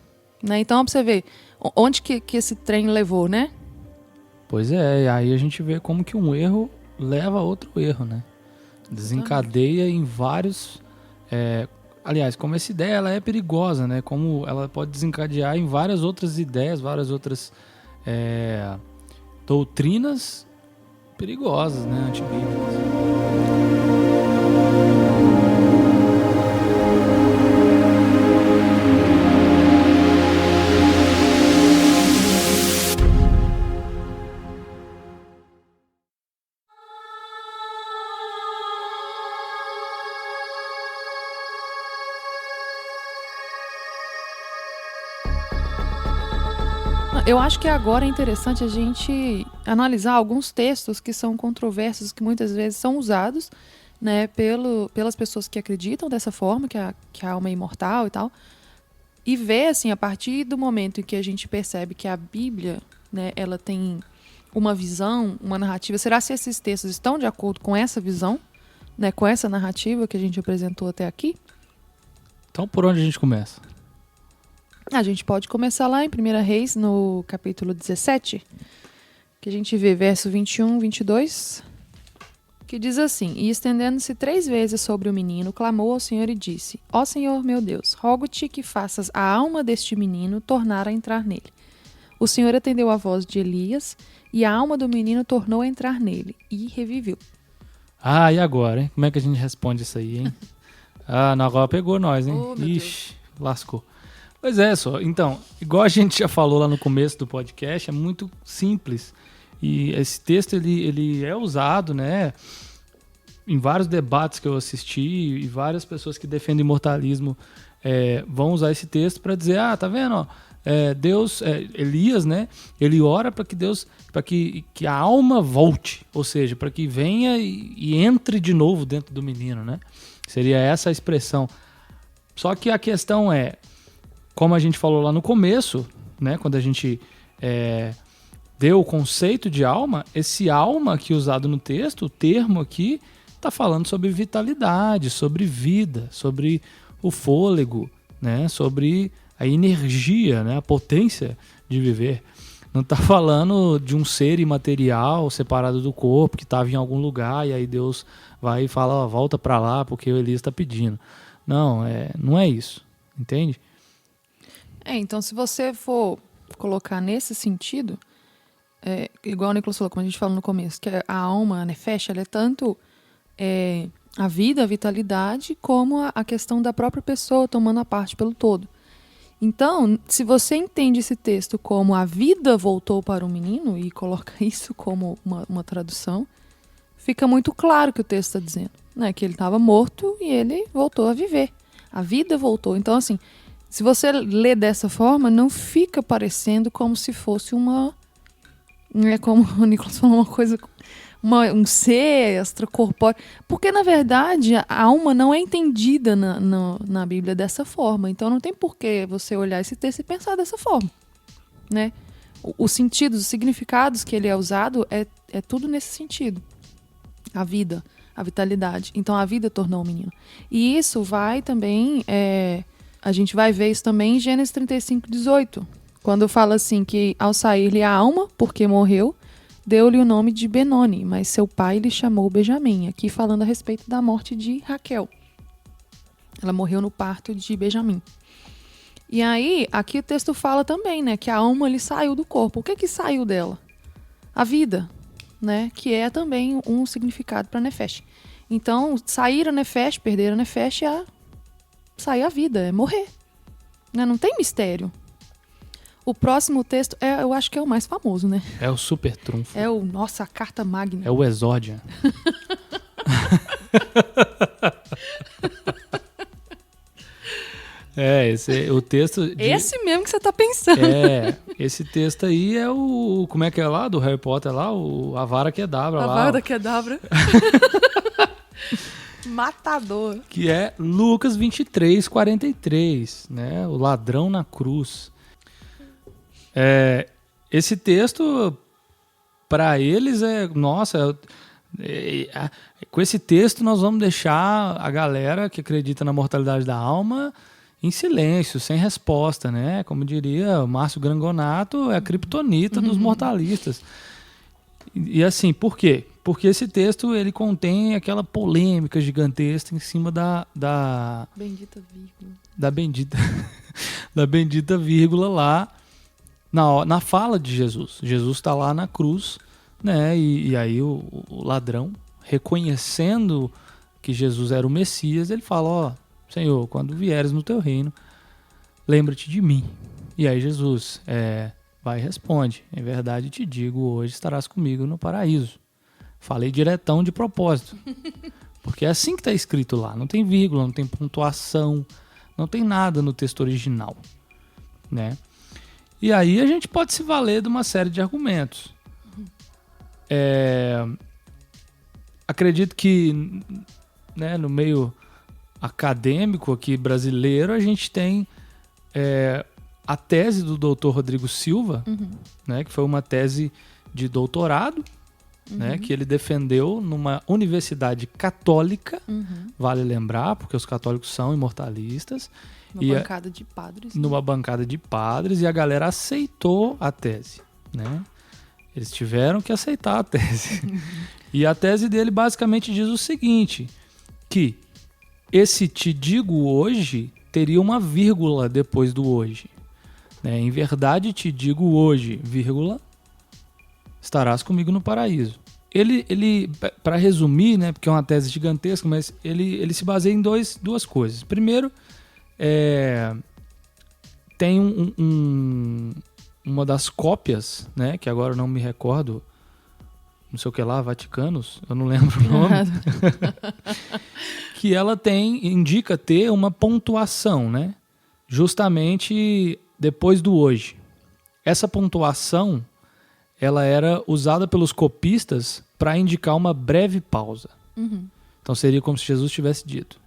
Né? Então, pra você ver onde que esse trem levou, né? Pois é, e aí a gente vê como que um erro leva a outro erro, né? Desencadeia em vários... aliás, como essa ideia ela é perigosa, né? Como ela pode desencadear em várias outras ideias, várias outras doutrinas perigosas, né? Antibíblicas. Eu acho que agora é interessante a gente analisar alguns textos que são controversos, que muitas vezes são usados, né, pelas pessoas que acreditam dessa forma, que a alma é imortal e tal, e ver, assim, a partir do momento em que a gente percebe que a Bíblia, né, ela tem uma visão, uma narrativa, será se esses textos estão de acordo com essa visão, né, com essa narrativa que a gente apresentou até aqui? Então, por onde a gente começa? A gente pode começar lá em 1 Reis, no capítulo 17, que a gente vê verso 21, 22, que diz assim: E estendendo-se 3 vezes sobre o menino, clamou ao Senhor e disse: Ó Senhor meu Deus, rogo-te que faças a alma deste menino tornar a entrar nele. O Senhor atendeu a voz de Elias, e a alma do menino tornou a entrar nele, e reviveu. Ah, e agora, hein? Como é que a gente responde isso aí, hein? Não, agora pegou nós, hein? Oh, Ixi, lascou. Pois é, só. Então, igual a gente já falou lá no começo do podcast, é muito simples. E esse texto, ele é usado, né, em vários debates que eu assisti, e várias pessoas que defendem imortalismo vão usar esse texto para dizer, tá vendo, ó, Deus, Elias, né, ele ora para que Deus, para que a alma volte, ou seja, para que venha e entre de novo dentro do menino, né? Seria essa a expressão. Só que a questão é, como a gente falou lá no começo, né, quando a gente deu o conceito de alma, esse alma aqui usado no texto, o termo aqui, está falando sobre vitalidade, sobre vida, sobre o fôlego, né, sobre a energia, né, a potência de viver. Não está falando de um ser imaterial separado do corpo, que estava em algum lugar e aí Deus vai e fala, volta para lá porque o Elias está pedindo. Não, não é isso, entende? Então, se você for colocar nesse sentido, igual o Nicolas falou, como a gente falou no começo, que a alma, a nefesh, ela é tanto a vida, a vitalidade, como a questão da própria pessoa tomando a parte pelo todo. Então, se você entende esse texto como a vida voltou para o menino, e coloca isso como uma tradução, fica muito claro que o texto está dizendo, né? Que ele estava morto e ele voltou a viver. A vida voltou. Então, assim, se você lê dessa forma, não fica parecendo como se fosse como o Nicolas falou, uma coisa, um ser extracorpóreo. Porque, na verdade, a alma não é entendida na Bíblia dessa forma. Então, não tem por que você olhar esse texto e pensar dessa forma, né? Os sentidos, os significados que ele é usado é tudo nesse sentido. A vida, a vitalidade. Então, a vida tornou o menino. E isso vai também... a gente vai ver isso também em Gênesis 35, 18. Quando fala assim que ao sair-lhe a alma, porque morreu, deu-lhe o nome de Benoni, mas seu pai lhe chamou Benjamim. Aqui falando a respeito da morte de Raquel. Ela morreu no parto de Benjamim. E aí, aqui o texto fala também, né, que a alma lhe saiu do corpo. O que saiu dela? A vida, né, que é também um significado para Nefesh. Então, sair a Nefesh, perder a Nefesh é sair a vida, é morrer. Né? Não tem mistério. O próximo texto, eu acho que é o mais famoso, né? É o super trunfo. Nossa, a carta magna. É o Exórdia. O texto... Esse mesmo que você tá pensando. Esse texto aí é o... Como é que é lá? Do Harry Potter lá? A Vara Kedavra lá. A Vara Kedavra. Matador. Que é Lucas 23:43, né? O ladrão na cruz. Esse texto, para eles, com esse texto nós vamos deixar a galera que acredita na mortalidade da alma em silêncio, sem resposta, né? Como diria o Márcio Grangonato, é a criptonita dos mortalistas. E assim, por quê? Porque esse texto ele contém aquela polêmica gigantesca em cima da bendita vírgula. Da bendita vírgula lá na fala de Jesus. Jesus está lá na cruz, né? E aí o ladrão, reconhecendo que Jesus era o Messias, ele fala: ó, Senhor, quando vieres no teu reino, lembra-te de mim. E aí Jesus vai e responde: em verdade te digo, hoje estarás comigo no paraíso. Falei diretão de propósito. Porque é assim que está escrito lá. Não tem vírgula, não tem pontuação, não tem nada no texto original, né? E aí a gente pode se valer de uma série de argumentos. Acredito que, né, no meio acadêmico aqui brasileiro, a gente tem a tese do Dr. Rodrigo Silva, né, que foi uma tese de doutorado, né, que ele defendeu numa universidade católica, vale lembrar, porque os católicos são imortalistas. Bancada de padres. Numa bancada de padres, e a galera aceitou a tese, né? Eles tiveram que aceitar a tese. E a tese dele basicamente diz o seguinte, que esse te digo hoje teria uma vírgula depois do hoje, né? Em verdade te digo hoje, vírgula, estarás comigo no paraíso. Ele para resumir, né, porque é uma tese gigantesca, mas ele se baseia em duas coisas. Primeiro, tem uma das cópias, né, que agora eu não me recordo, não sei o que lá, Vaticanos, eu não lembro o nome, que ela indica ter uma pontuação, né, justamente depois do hoje. Essa pontuação, ela era usada pelos copistas para indicar uma breve pausa. Então seria como se Jesus tivesse dito: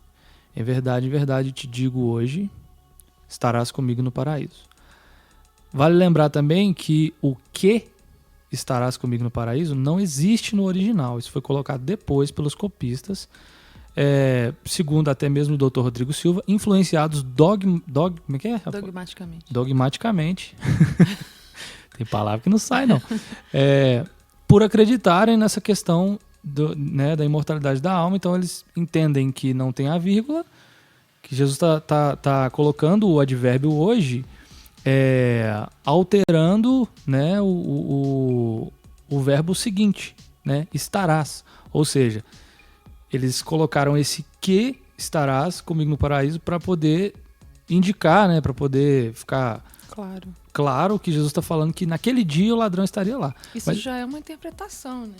em verdade te digo hoje, estarás comigo no paraíso. Vale lembrar também que o que estarás comigo no paraíso não existe no original. Isso foi colocado depois pelos copistas, segundo até mesmo o Dr. Rodrigo Silva, influenciados dogmaticamente. Tem palavra que não sai, não. Por acreditarem nessa questão da imortalidade da alma. Então eles entendem que não tem a vírgula, que Jesus tá colocando o advérbio hoje, alterando, né, o verbo seguinte, né, estarás. Ou seja, eles colocaram esse que estarás comigo no paraíso para poder indicar, né, para poder ficar claro que Jesus está falando que naquele dia o ladrão estaria lá. Isso já é uma interpretação, né?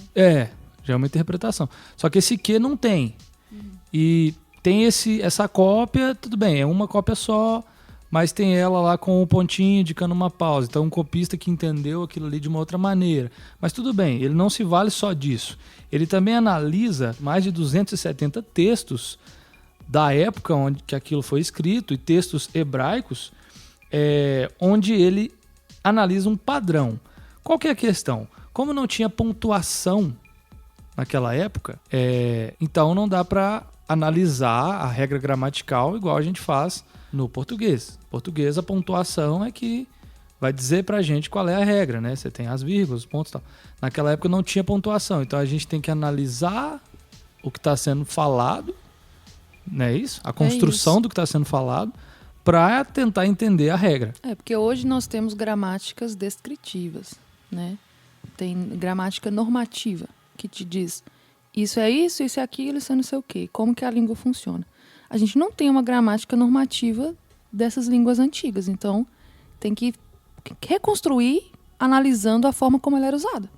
Já é uma interpretação. Só que esse que não tem. E tem essa cópia, tudo bem, é uma cópia só, mas tem ela lá com um pontinho indicando uma pausa. Então um copista que entendeu aquilo ali de uma outra maneira. Mas tudo bem, ele não se vale só disso. Ele também analisa mais de 270 textos da época onde que aquilo foi escrito, e textos hebraicos, onde ele analisa um padrão. Qual que é a questão? Como não tinha pontuação naquela época, então não dá para analisar a regra gramatical igual a gente faz no português. No português, a pontuação é que vai dizer pra gente qual é a regra, né? Você tem as vírgulas, os pontos e tal. Naquela época não tinha pontuação, então a gente tem que analisar o que está sendo falado, não é isso? A construção do que está sendo falado, para tentar entender a regra. Porque hoje nós temos gramáticas descritivas, né? Tem gramática normativa, que te diz isso é isso, isso é aquilo, isso é não sei o quê. Como que a língua funciona. A gente não tem uma gramática normativa dessas línguas antigas, então tem que reconstruir analisando a forma como ela era usada.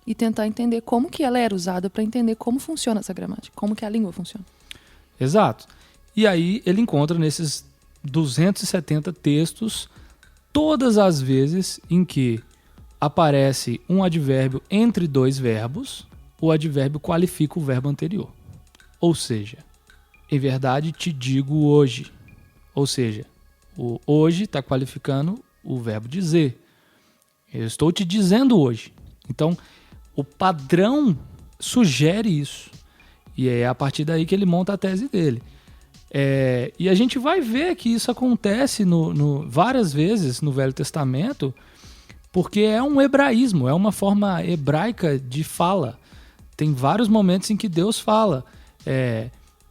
E tentar entender como que ela era usada para entender como funciona essa gramática, como que a língua funciona. Exato. E aí ele encontra nesses 270 textos, todas as vezes em que aparece um advérbio entre dois verbos, o advérbio qualifica o verbo anterior. Ou seja, em verdade te digo hoje. Ou seja, o hoje está qualificando o verbo dizer. Eu estou te dizendo hoje. Então, o padrão sugere isso. E é a partir daí que ele monta a tese dele. E a gente vai ver que isso acontece várias vezes no Velho Testamento, porque é um hebraísmo, é uma forma hebraica de fala. Tem vários momentos em que Deus fala,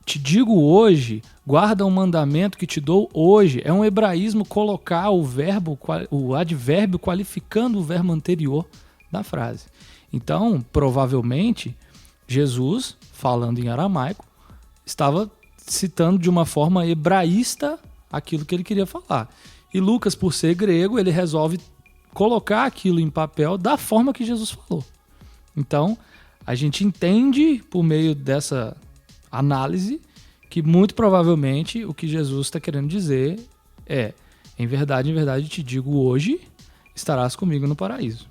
te digo hoje, guarda um mandamento que te dou hoje. É um hebraísmo colocar o advérbio qualificando o verbo anterior da frase. Então, provavelmente, Jesus, falando em aramaico, estava citando de uma forma hebraísta aquilo que ele queria falar. E Lucas, por ser grego, ele resolve colocar aquilo em papel da forma que Jesus falou. Então, a gente entende, por meio dessa análise, que muito provavelmente o que Jesus está querendo dizer é: em verdade, te digo hoje, estarás comigo no paraíso.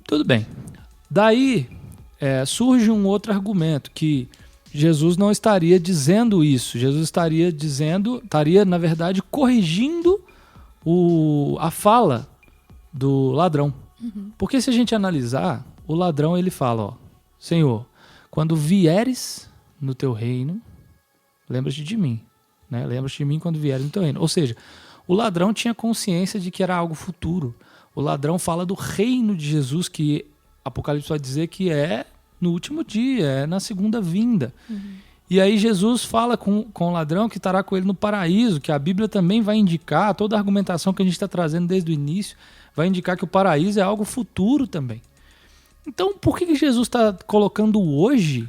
Tudo bem. Daí surge um outro argumento, que Jesus não estaria dizendo isso. Jesus estaria, na verdade, corrigindo a fala do ladrão. Uhum. Porque se a gente analisar, o ladrão ele fala, Senhor, quando vieres no teu reino, lembra-te de mim. Né? Lembra-te de mim quando vieres no teu reino. Ou seja, o ladrão tinha consciência de que era algo futuro. O ladrão fala do reino de Jesus, que Apocalipse vai dizer que é no último dia, é na segunda vinda. Uhum. E aí Jesus fala com o ladrão que estará com ele no paraíso, que a Bíblia também vai indicar, toda a argumentação que a gente está trazendo desde o início, vai indicar que o paraíso é algo futuro também. Então, por que Jesus está colocando o hoje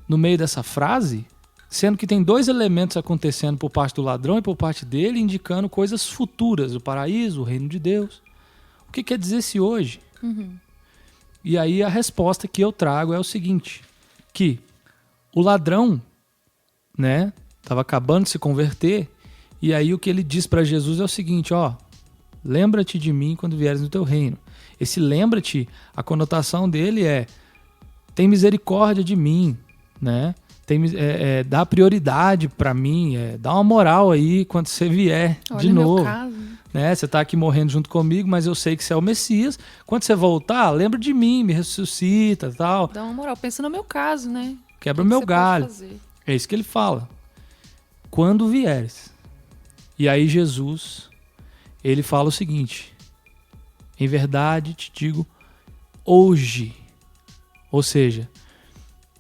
no meio dessa frase, sendo que tem dois elementos acontecendo por parte do ladrão e por parte dele, indicando coisas futuras, o paraíso, o reino de Deus? O que quer dizer esse hoje? Uhum. E aí a resposta que eu trago é o seguinte, que o ladrão, né, estava acabando de se converter, e aí o que ele diz para Jesus é o seguinte, lembra-te de mim quando vieres no teu reino. Esse lembra-te, a conotação dele é, tem misericórdia de mim, né? Dá prioridade para mim, dá uma moral aí quando você vier. Olha de novo. Meu caso. Né? Você está aqui morrendo junto comigo, mas eu sei que você é o Messias. Quando você voltar, lembra de mim, me ressuscita e tal. Dá uma moral, pensa no meu caso, né? Quebra o meu galho. É isso que ele fala. Quando vieres. E aí Jesus, ele fala o seguinte, em verdade te digo, hoje. Ou seja,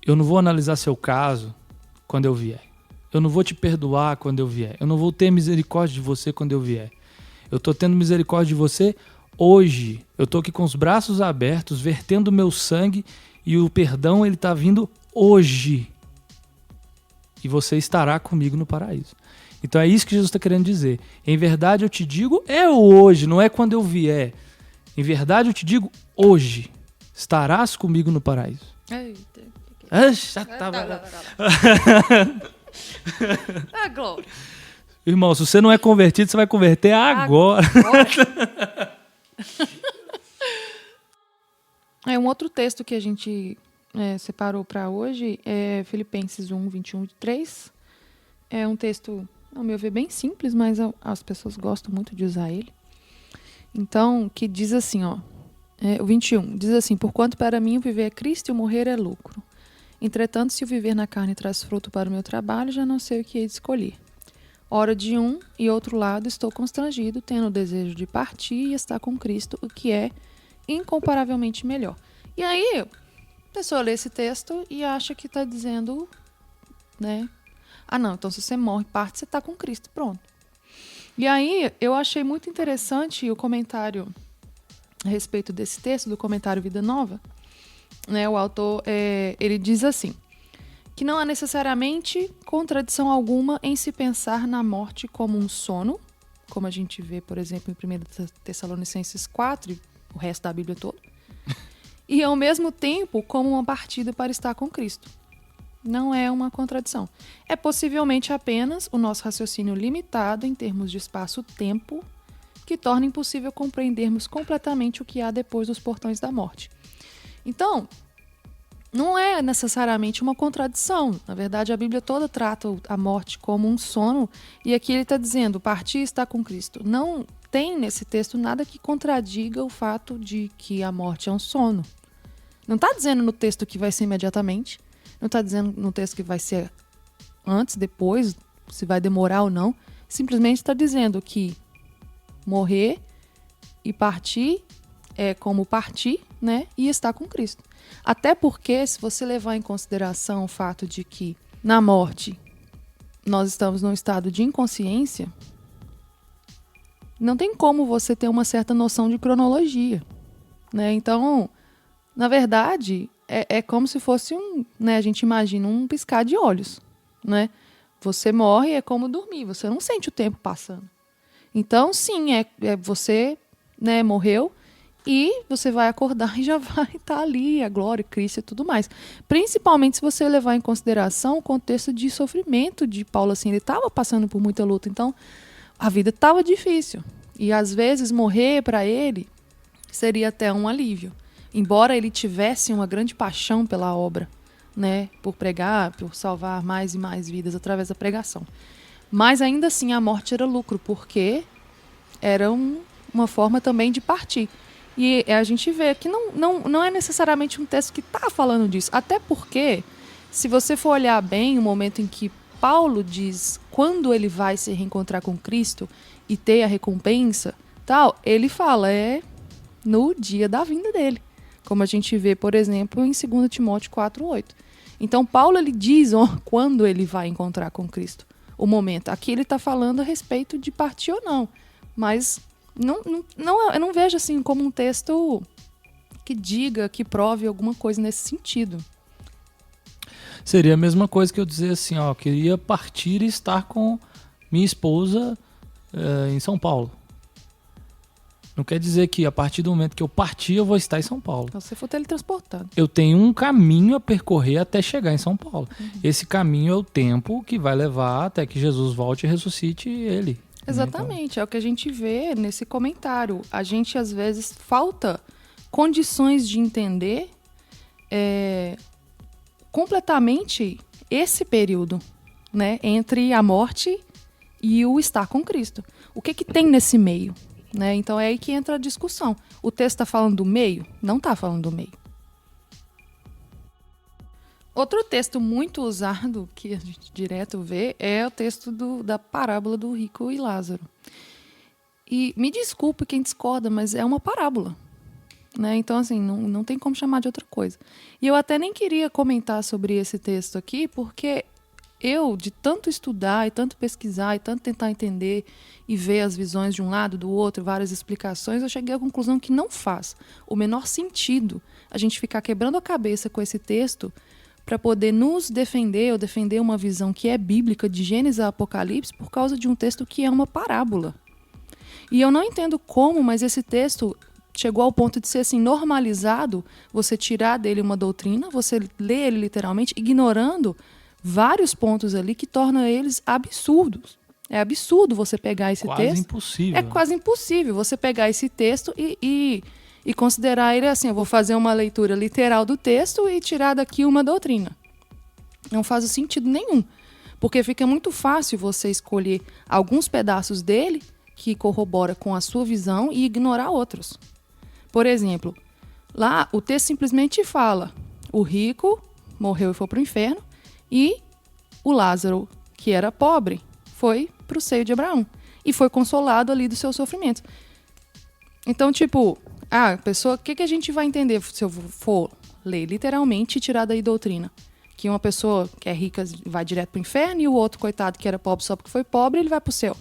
eu não vou analisar seu caso quando eu vier. Eu não vou te perdoar quando eu vier. Eu não vou ter misericórdia de você quando eu vier. Eu estou tendo misericórdia de você hoje. Eu estou aqui com os braços abertos, vertendo meu sangue, e o perdão ele está vindo hoje. E você estará comigo no paraíso. Então é isso que Jesus está querendo dizer. Em verdade eu te digo, é hoje, não é quando eu vier. Em verdade eu te digo, hoje estarás comigo no paraíso. Eita. Já tava... Glória. Irmão, se você não é convertido, você vai converter agora. Um outro texto que a gente separou para hoje é Filipenses 1, 21 e 3. É um texto, ao meu ver, bem simples, mas as pessoas gostam muito de usar ele. Então, que diz assim, o 21, diz assim, porquanto para mim o viver é Cristo e o morrer é lucro. Entretanto, se o viver na carne traz fruto para o meu trabalho, já não sei o que hei de escolher. Ora, de um e outro lado estou constrangido, tendo o desejo de partir e estar com Cristo, o que é incomparavelmente melhor. E aí, a pessoa lê esse texto e acha que está dizendo, né? Não, então se você morre, parte, você está com Cristo, pronto. E aí, eu achei muito interessante o comentário a respeito desse texto, do comentário Vida Nova, né? O autor, ele diz assim, que não há necessariamente contradição alguma em se pensar na morte como um sono, como a gente vê, por exemplo, em 1 Tessalonicenses 4, e o resto da Bíblia toda, e ao mesmo tempo como uma partida para estar com Cristo. Não é uma contradição. É possivelmente apenas o nosso raciocínio limitado em termos de espaço-tempo que torna impossível compreendermos completamente o que há depois dos portões da morte. Então, não é necessariamente uma contradição. Na verdade, a Bíblia toda trata a morte como um sono, e aqui ele está dizendo, partir está com Cristo. Não tem nesse texto nada que contradiga o fato de que a morte é um sono. Não está dizendo no texto que vai ser imediatamente, não está dizendo no texto que vai ser antes, depois, se vai demorar ou não. Simplesmente está dizendo que morrer e partir é como partir, né? E estar com Cristo. Até porque, se você levar em consideração o fato de que na morte nós estamos num estado de inconsciência, não tem como você ter uma certa noção de cronologia, né? Então, na verdade, é como se fosse né? A gente imagina um piscar de olhos, né? Você morre, é como dormir, você não sente o tempo passando. Então, sim, você, né, morreu e você vai acordar e já vai estar ali, a glória, Cristo e tudo mais. Principalmente se você levar em consideração o contexto de sofrimento de Paulo, assim, ele estava passando por muita luta, então a vida estava difícil. E às vezes morrer para ele seria até um alívio, embora ele tivesse uma grande paixão pela obra, né, por pregar, por salvar mais e mais vidas através da pregação. Mas ainda assim a morte era lucro, porque era uma forma também de partir. E a gente vê que não é necessariamente um texto que está falando disso. Até porque, se você for olhar bem o momento em que Paulo diz quando ele vai se reencontrar com Cristo e ter a recompensa, tal, ele fala, no dia da vinda dele. Como a gente vê, por exemplo, em 2 Timóteo 4:8. Então, Paulo ele diz quando ele vai encontrar com Cristo. O momento. Aqui ele está falando a respeito de partir ou não. Mas eu não vejo assim como um texto que diga, que prove alguma coisa nesse sentido. Seria a mesma coisa que eu dizer assim, ó, eu queria partir e estar com minha esposa em São Paulo. Não quer dizer que a partir do momento que eu partir, eu vou estar em São Paulo. Se você for teletransportado. Eu tenho um caminho a percorrer até chegar em São Paulo. Uhum. Esse caminho é o tempo que vai levar até que Jesus volte e ressuscite ele. Exatamente, então é o que a gente vê nesse comentário. A gente, às vezes, falta condições de entender completamente esse período, né, entre a morte e o estar com Cristo. O que tem nesse meio? Né? Então é aí que entra a discussão. O texto está falando do meio? Não está falando do meio. Outro texto muito usado, que a gente direto vê, é o texto da parábola do rico e Lázaro. E me desculpe quem discorda, mas é uma parábola. Né? Então, assim, não tem como chamar de outra coisa. E eu até nem queria comentar sobre esse texto aqui, porque eu, de tanto estudar e tanto pesquisar e tanto tentar entender e ver as visões de um lado, do outro, várias explicações, eu cheguei à conclusão que não faz o menor sentido a gente ficar quebrando a cabeça com esse texto para poder nos defender ou defender uma visão que é bíblica de Gênesis a Apocalipse por causa de um texto que é uma parábola. E eu não entendo como, mas esse texto chegou ao ponto de ser assim, normalizado, você tirar dele uma doutrina, você lê ele literalmente, ignorando vários pontos ali que tornam eles absurdos. É absurdo você pegar esse texto. Quase impossível. É quase impossível você pegar esse texto e considerar ele assim, eu vou fazer uma leitura literal do texto e tirar daqui uma doutrina. Não faz sentido nenhum. Porque fica muito fácil você escolher alguns pedaços dele que corrobora com a sua visão e ignorar outros. Por exemplo, lá o texto simplesmente fala: o rico morreu e foi para o inferno, e o Lázaro, que era pobre, foi para o seio de Abraão e foi consolado ali dos seus sofrimentos. Então, tipo, a pessoa, o que a gente vai entender se eu for ler literalmente e tirar daí doutrina? Que uma pessoa que é rica vai direto para o inferno e o outro, coitado, que era pobre só porque foi pobre, ele vai para o céu.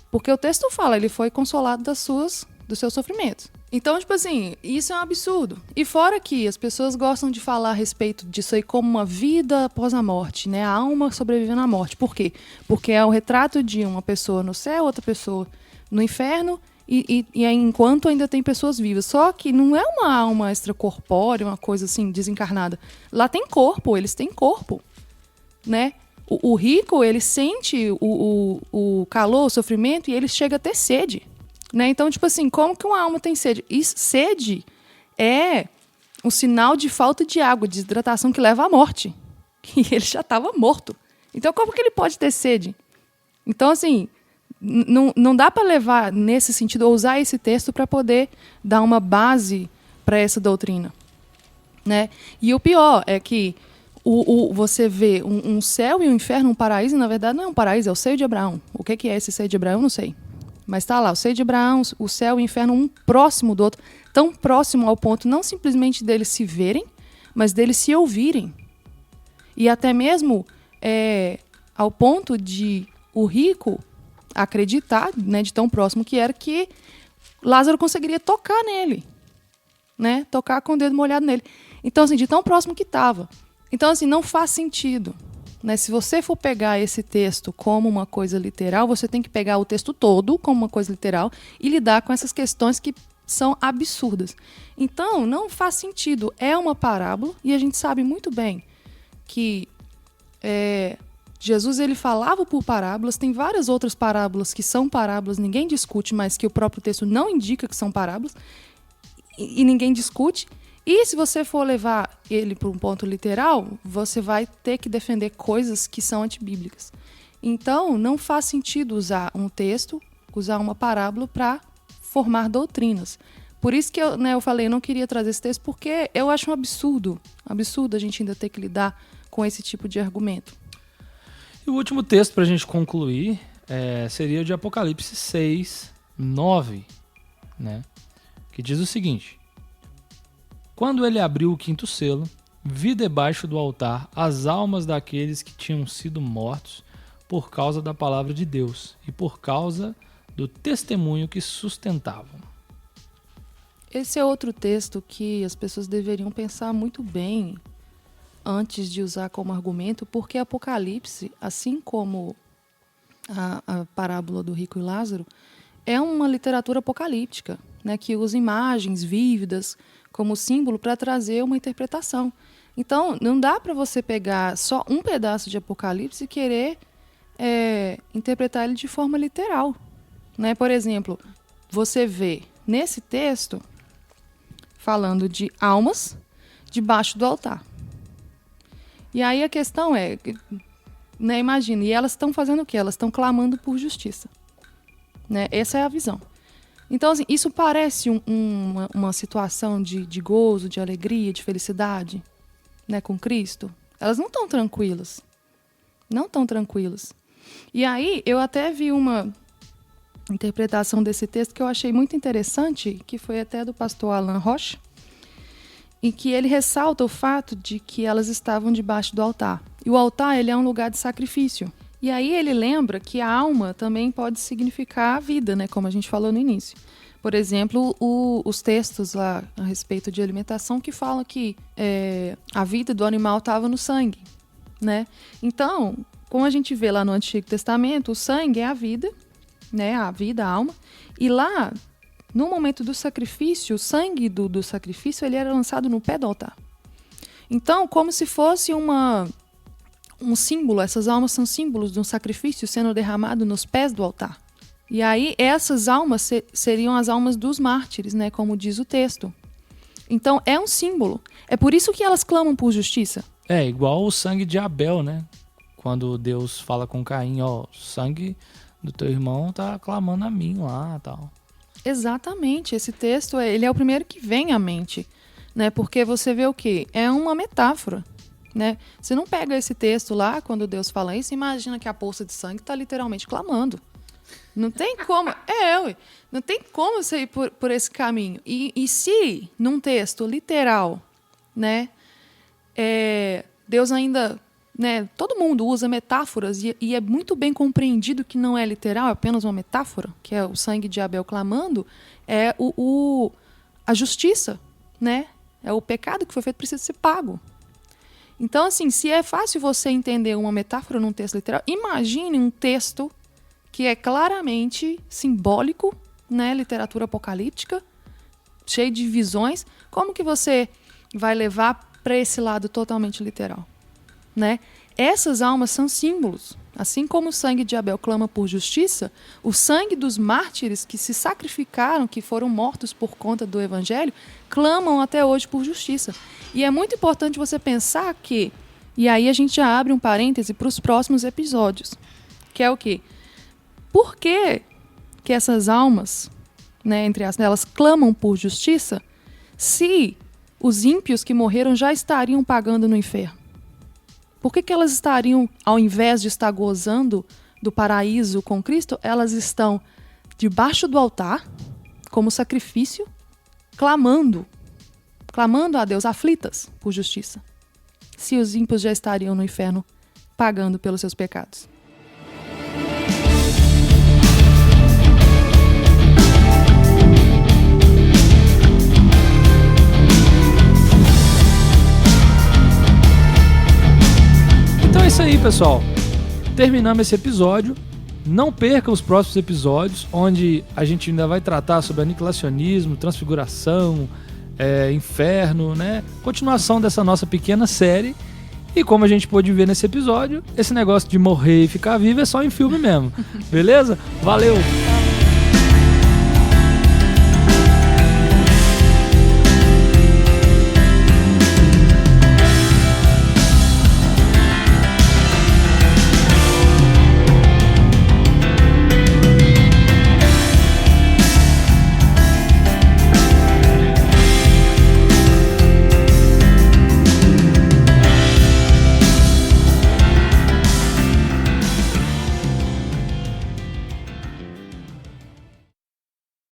Porque o texto fala, ele foi consolado dos seus sofrimentos. Então, tipo assim, isso é um absurdo. E fora que as pessoas gostam de falar a respeito disso aí como uma vida após a morte, né? A alma sobrevivendo à morte. Por quê? Porque é o retrato de uma pessoa no céu, outra pessoa no inferno, e enquanto ainda tem pessoas vivas. Só que não é uma alma extracorpórea, uma coisa assim, desencarnada. Lá tem corpo, eles têm corpo, né? O rico, ele sente o calor, o sofrimento, e ele chega a ter sede, né? Então, tipo assim, como que uma alma tem sede? Sede é um sinal de falta de água, de desidratação que leva à morte. E ele já estava morto. Então, como que ele pode ter sede? Então, assim, não dá para levar nesse sentido, ou usar esse texto para poder dar uma base para essa doutrina, né? E o pior é que você vê um céu e um inferno, um paraíso, na verdade não é um paraíso, é o seio de Abraão. O que é esse seio de Abraão, eu não sei. Mas está lá, o seio de Abraão, o céu e o inferno, um próximo do outro, tão próximo ao ponto não simplesmente deles se verem, mas deles se ouvirem. E até mesmo ao ponto de o rico acreditar, né, de tão próximo que era, que Lázaro conseguiria tocar nele, né, tocar com o dedo molhado nele. Então, assim, de tão próximo que estava. Então, assim, não faz sentido, né? Se você for pegar esse texto como uma coisa literal, você tem que pegar o texto todo como uma coisa literal e lidar com essas questões que são absurdas. Então, não faz sentido. É uma parábola e a gente sabe muito bem que Jesus ele falava por parábolas. Tem várias outras parábolas que são parábolas, ninguém discute, mas que o próprio texto não indica que são parábolas e ninguém discute. E se você for levar ele para um ponto literal, você vai ter que defender coisas que são antibíblicas. Então, não faz sentido usar um texto, usar uma parábola para formar doutrinas. Por isso que eu falei, eu não queria trazer esse texto, porque eu acho um absurdo a gente ainda ter que lidar com esse tipo de argumento. E o último texto para a gente concluir seria o de Apocalipse 6, 9, né? Que diz o seguinte: quando ele abriu o quinto selo, vi debaixo do altar as almas daqueles que tinham sido mortos por causa da palavra de Deus e por causa do testemunho que sustentavam. Esse é outro texto que as pessoas deveriam pensar muito bem antes de usar como argumento, porque Apocalipse, assim como a parábola do rico e Lázaro, é uma literatura apocalíptica, né, que usa imagens vívidas como símbolo para trazer uma interpretação. Então, não dá para você pegar só um pedaço de Apocalipse e querer interpretar ele de forma literal, né? Por exemplo, você vê nesse texto falando de almas debaixo do altar. E aí a questão é, né, imagina, e elas estão fazendo o quê? Elas estão clamando por justiça, né? Essa é a visão. Então, assim, isso parece uma situação de gozo, de alegria, de felicidade, né, com Cristo. Elas não estão tranquilas. Não estão tranquilas. E aí, eu até vi uma interpretação desse texto que eu achei muito interessante, que foi até do pastor Alan Rocha, em que ele ressalta o fato de que elas estavam debaixo do altar. E o altar, ele é um lugar de sacrifício. E aí ele lembra que a alma também pode significar a vida, né, como a gente falou no início. Por exemplo, os textos lá a respeito de alimentação que falam que a vida do animal estava no sangue, né? Então, como a gente vê lá no Antigo Testamento, o sangue é a vida, né, a vida, a alma. E lá, no momento do sacrifício, o sangue do sacrifício ele era lançado no pé do altar. Então, como se fosse um símbolo, essas almas são símbolos de um sacrifício sendo derramado nos pés do altar. E aí essas almas seriam as almas dos mártires, né, como diz o texto. Então é um símbolo. É por isso que elas clamam por justiça. É igual o sangue de Abel, né? Quando Deus fala com Caim, ó, o sangue do teu irmão tá clamando a mim lá, tal. Exatamente. Esse texto ele é o primeiro que vem à mente, né? Porque você vê o quê? É uma metáfora. Né? Você não pega esse texto lá, quando Deus fala isso, imagina que a poça de sangue está literalmente clamando. Não tem como. Não tem como você ir por esse caminho. E se, num texto literal, né, Deus ainda. Né, todo mundo usa metáforas e é muito bem compreendido que não é literal, é apenas uma metáfora, que é o sangue de Abel clamando, é a justiça, né? É o pecado que foi feito, precisa ser pago. Então, assim, se é fácil você entender uma metáfora num texto literal, imagine um texto que é claramente simbólico, né? Literatura apocalíptica, cheio de visões. Como que você vai levar para esse lado totalmente literal, né? Essas almas são símbolos. Assim como o sangue de Abel clama por justiça, o sangue dos mártires que se sacrificaram, que foram mortos por conta do evangelho, clamam até hoje por justiça. E é muito importante você pensar que, e aí a gente já abre um parêntese para os próximos episódios, que é o quê? Por que essas almas, né, entre elas, clamam por justiça, se os ímpios que morreram já estariam pagando no inferno? Por que elas estariam, ao invés de estar gozando do paraíso com Cristo, elas estão debaixo do altar, como sacrifício, clamando a Deus, aflitas por justiça, se os ímpios já estariam no inferno pagando pelos seus pecados? Então é isso aí, pessoal. Terminamos esse episódio. Não perca os próximos episódios, onde a gente ainda vai tratar sobre aniquilacionismo, transfiguração, inferno, né? Continuação dessa nossa pequena série. E como a gente pôde ver nesse episódio, esse negócio de morrer e ficar vivo é só em filme mesmo. Beleza? Valeu!